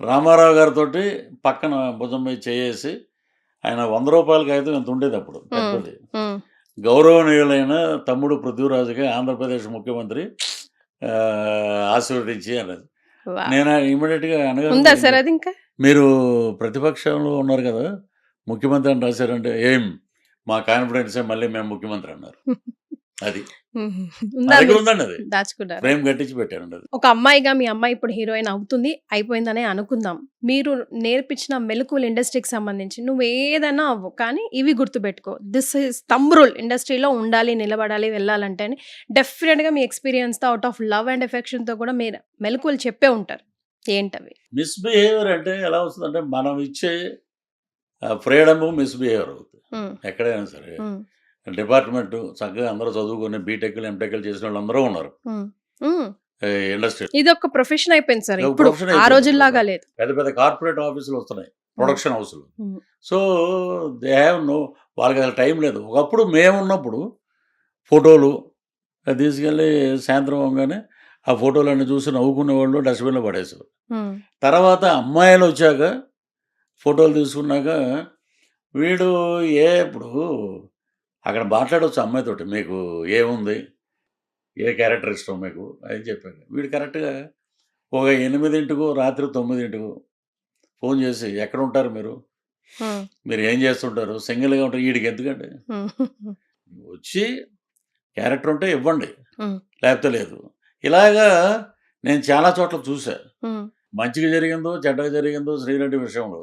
రామారావు గారితో పక్కన భుజం మీద చేసి ఆయన 100 రూపాయలకి అయితే ఇంత ఉండేది అప్పుడు పెద్దది. గౌరవనీయులైన తమ్ముడు పృథ్వీరాజుగా ఆంధ్రప్రదేశ్ ముఖ్యమంత్రి ఆశీర్వదించి అన్నది. నేను ఇమీడియట్గా అనగా మీరు ప్రతిపక్షంలో ఉన్నారు కదా, ముఖ్యమంత్రి అని రాశారంటే ఏం మా కాన్ఫిడెన్సే మళ్ళీ మేము ముఖ్యమంత్రి అన్నారు. అది ఉందండి, అది దాచుకున్నారు, ఫ్రేమ్ కట్టించి పెట్టానండి. అది ఒక అమ్మాయిగా మీ అమ్మాయి ఇప్పుడు హీరోయిన్ అవుతుంది, అయిపోయిందనే అనుకుందాం. మీరు నేర్పించిన మెలకువలు ఇండస్ట్రీకి సంబంధించి నువ్వు ఏదైనా అవ్వు కానీ ఇవి గుర్తుపెట్టుకో, దిస్ ఇస్ థంబ్ రూల్, ఇండస్ట్రీలో ఉండాలి, నిలబడాలి, వెళ్ళాలంటే అని డెఫినెట్గా మీ ఎక్స్పీరియన్స్తో అవుట్ ఆఫ్ లవ్ అండ్ ఎఫెక్షన్తో కూడా మీరు మెలకువలు చెప్పే ఉంటారు. ఏంటవి? మిస్బిహేవియర్ అంటే ఎలా వస్తుందంటే మనం ఇచ్చే ఫ్రీడమ్ మిస్బిహేవియర్ అవుతుంది ఎక్కడైనా సరే. డిపార్ట్మెంట్ చక్కగా అందరూ చదువుకొని బీటెక్లు ఎంటెక్లు చేసిన వాళ్ళు అందరూ ఉన్నారు ఇండస్ట్రీ. ఇది ఒక ప్రొఫెషన్ అయిపోయింది సార్ ఇప్పుడు, ఆ రోజుల్లాగా లేదు. పెద్ద పెద్ద కార్పొరేట్ ఆఫీసులు వస్తున్నాయి, ప్రొడక్షన్ హౌస్లు. సో దే హ్యావ్ నో, వాళ్ళకి అసలు టైం లేదు. ఒకప్పుడు మేమున్నప్పుడు ఫోటోలు తీసుకెళ్ళి సాయంత్రం అవగానే ఆ ఫోటోలన్నీ చూసి నవ్వుకునే వాళ్ళు డస్ట్బిన్లో పడేసారు. తర్వాత అమ్మాయిలు వచ్చాక ఫోటోలు తీసుకున్నాక వీడు ఇప్పుడు అక్కడ మాట్లాడవచ్చు అమ్మాయితోటి, మీకు ఏముంది, ఏ క్యారెక్టర్ ఇష్టం మీకు అని చెప్పాను. వీడు కరెక్ట్గా ఒక 8 రాత్రి 9 ఫోన్ చేసి ఎక్కడ ఉంటారు మీరు ఏం చేస్తుంటారు, సింగిల్గా ఉంటారు, వీడికి ఎందుకండి, వచ్చి క్యారెక్టర్ ఉంటే ఇవ్వండి లేకపోతే లేదు. ఇలాగా నేను చాలా చోట్ల చూసా. మంచిగా జరిగిందో చెడ్డగా జరిగిందో శ్రీరెడ్డి విషయంలో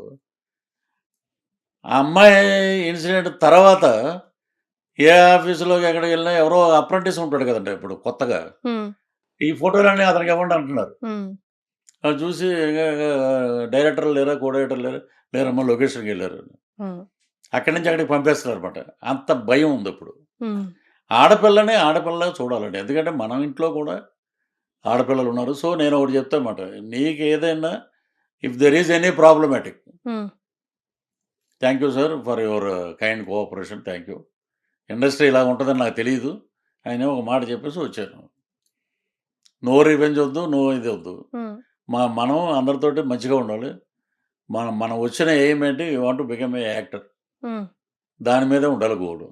ఆ అమ్మాయి ఇన్సిడెంట్ తర్వాత ఏ ఆఫీసులోకి ఎక్కడికి వెళ్ళినా ఎవరో అప్రెంటిస్ ఉంటాడు కదండి ఇప్పుడు కొత్తగా, ఈ ఫోటోలన్నీ అతనికి ఇవ్వండి అంటున్నారు. అది చూసి డైరెక్టర్లు లేరా, కో డైరెక్టర్ లేరమ్మా లొకేషన్కి వెళ్ళారు, అక్కడి నుంచి అక్కడికి పంపేస్తున్నారు అనమాట. అంత భయం ఉంది ఇప్పుడు. ఆడపిల్లగా చూడాలండి, ఎందుకంటే మనం ఇంట్లో కూడా ఆడపిల్లలు ఉన్నారు. సో నేను ఒకటి చెప్తా అన్నమాట, నీకు ఏదైనా if there is any problematic, thank you sir for your kind cooperation, thank you, industry ఇలా ఉంటుందని నాకు తెలియదు ఆయన ఒక మాట చెప్పేసి వచ్చాను. నో రివెంజ్ వద్దు, నో ఇది వద్దు, మనం అందరితోటి మంచిగా ఉండాలి. మనం వచ్చిన ఎయిమ్ ఏంటి, you want to become a actor, దాని మీదే ఉండాలి గోడు.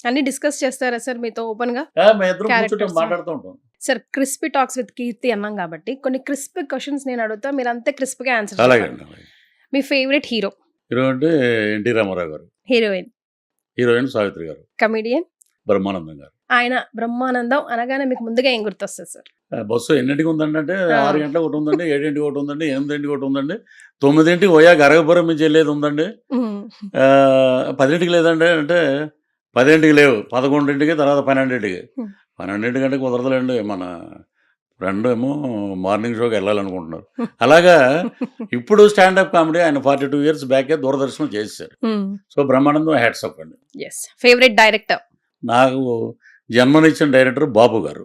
అన్ని డిస్కస్ చేస్తారా సార్ మీతో ఓపెన్ గా? మాట్లాడుతూ ఉంటాం సార్. క్రిస్పీ టాక్స్ విత్ కీర్తి అన్నాం కాబట్టి కొన్ని క్రిస్పీ క్వశ్చన్స్ నేను అడుగుతా, మీరు అంతే క్రిస్పీగా ఆన్సర్. అలాగే. మీ ఫేవరెట్ హీరో అంటే ఎన్టీ రామారావు గారు. హీరోయిన్ సావిత్రి గారు. కమెడియన్ బ్రహ్మానందం గారు. ఆయన బ్రహ్మానందం అనగానే మీకు ముందుగా ఏం గుర్తొస్తుంది సార్? బస్సు ఎన్నింటికి ఉందంటే 6 గంటలకు ఒకటి ఉందండి, 7 ఒకటి ఉందండి, 8 ఒకటి ఉందండి, 9 పోయాక అరగపురం నుంచి వెళ్ళేది ఉందండి, 10 లేదండి అంటే 10 లేవు, 11 తర్వాత 12 గంటకి కుదరదులేండి, మన రెండేమో మార్నింగ్ షోకి వెళ్ళాలనుకుంటున్నారు. అలాగా ఇప్పుడు స్టాండప్ కామెడీ ఆయన 42 years బ్యాకే దూరదర్శనం చేశారు. సో బ్రహ్మానందం హ్యాట్సప్ అండి. ఎస్. ఫేవరెట్ డైరెక్టర్, నాకు జన్మనిచ్చిన డైరెక్టర్ బాబు గారు,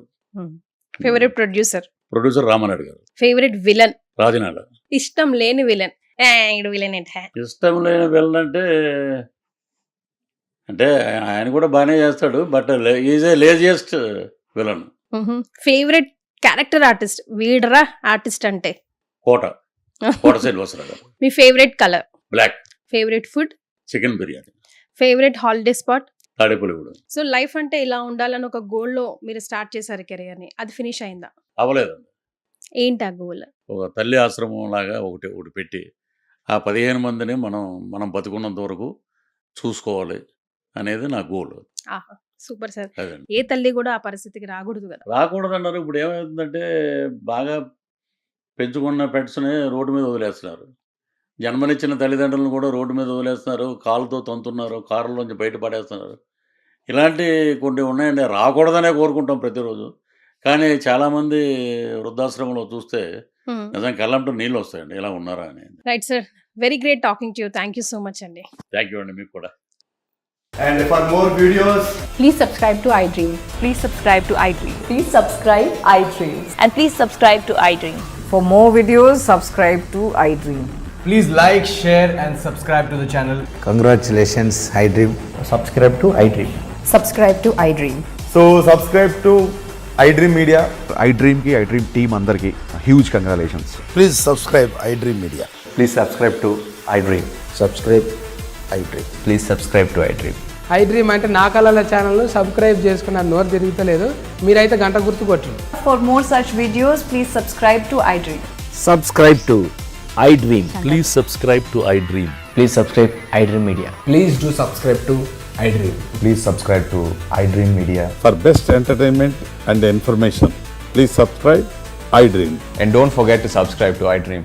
ఫేవరెట్ ప్రొడ్యూసర్, ప్రొడ్యూసర్ రామానాయుడు గారు, ఫేవరెట్ విలన్, రాజనాల. ఇష్టం లేని విలన్. ఇడు విలన్ ఏంటి? ఇష్టం లేని వెళ్ళంటే అంటే ఆయన కూడా బాగానే చేస్తాడు, but is a laziest villain. Favourite character artist, వీడరా ఆర్టిస్ట్ అంటే? కోట శ్రీనివాసరావు గారు. మీ favourite colour? Black. Favourite food? Chicken biryani. Favourite holiday spot? Tadepalligudem. So life అంటే ఇలా ఉండాలని ఒక గోల్ లో మీరు స్టార్ట్ చేశారు కెరియర్ ని, అది ఫినిష్ అయిందా? అవ్వలేదండి. ఏంటి ఆ గోల్? ఒక తల్లి ఆశ్రమం లాగా ఒకటి పెట్టి ఆ 15 మందిని మనం బతుకున్నంత వరకు చూసుకోవాలి అనేది నా గోల్. ఆహా, సూపర్ సార్. అదండి. ఏ తల్లి కూడా ఆ పరిస్థితికి రాకూడదు కదా. రాకూడదన్నారు. ఇప్పుడు ఏమవుతుందంటే బాగా పెంచుకున్న పెట్స్ని రోడ్డు మీద వదిలేస్తున్నారు. జన్మనిచ్చిన తల్లిదండ్రులను కూడా రోడ్డు మీద వదిలేస్తున్నారు, కాలుతో తంతున్నారు, కారులోంచి బయట పడేస్తున్నారు. ఇలాంటి కొన్ని ఉన్నాయండి. రాకూడదనే కోరుకుంటాం ప్రతిరోజు. కానీ చాలామంది వృద్ధాశ్రమంలో చూస్తే నిజంగా కళ్ళంటూ నీళ్ళు వస్తాయండి, ఇలా ఉన్నారా అని. Right sir, very great talking to you. Thank you so much అండి. థ్యాంక్ యూ అండి, మీకు కూడా. And for more videos, Please subscribe to iDream. Please subscribe to iDream. Please subscribe iDream. And please subscribe to iDream. For more videos, subscribe to iDream. please like, share and subscribe to the channel. Congratulations, iDream. Subscribe to iDream. Subscribe to iDream. So subscribe to iDream Media. iDream ki iDream team andarki huge congratulations. Please subscribe iDream Media. Please subscribe to iDream. Subscribe iDream. Please subscribe to iDream. iDream అంటే నా కళల ఛానల్ సబ్స్క్రైబ్ చేసుకున్న నోరు తిరుగుతలేదు, మీరైతే గంట గుర్తు కొట్టండి. For more such videos, please subscribe to iDream. Subscribe to iDream. Please subscribe to iDream. Please subscribe iDream Media. Please do subscribe to iDream. Please subscribe to iDream Media. For best entertainment and information, please subscribe iDream. And don't forget to subscribe to iDream.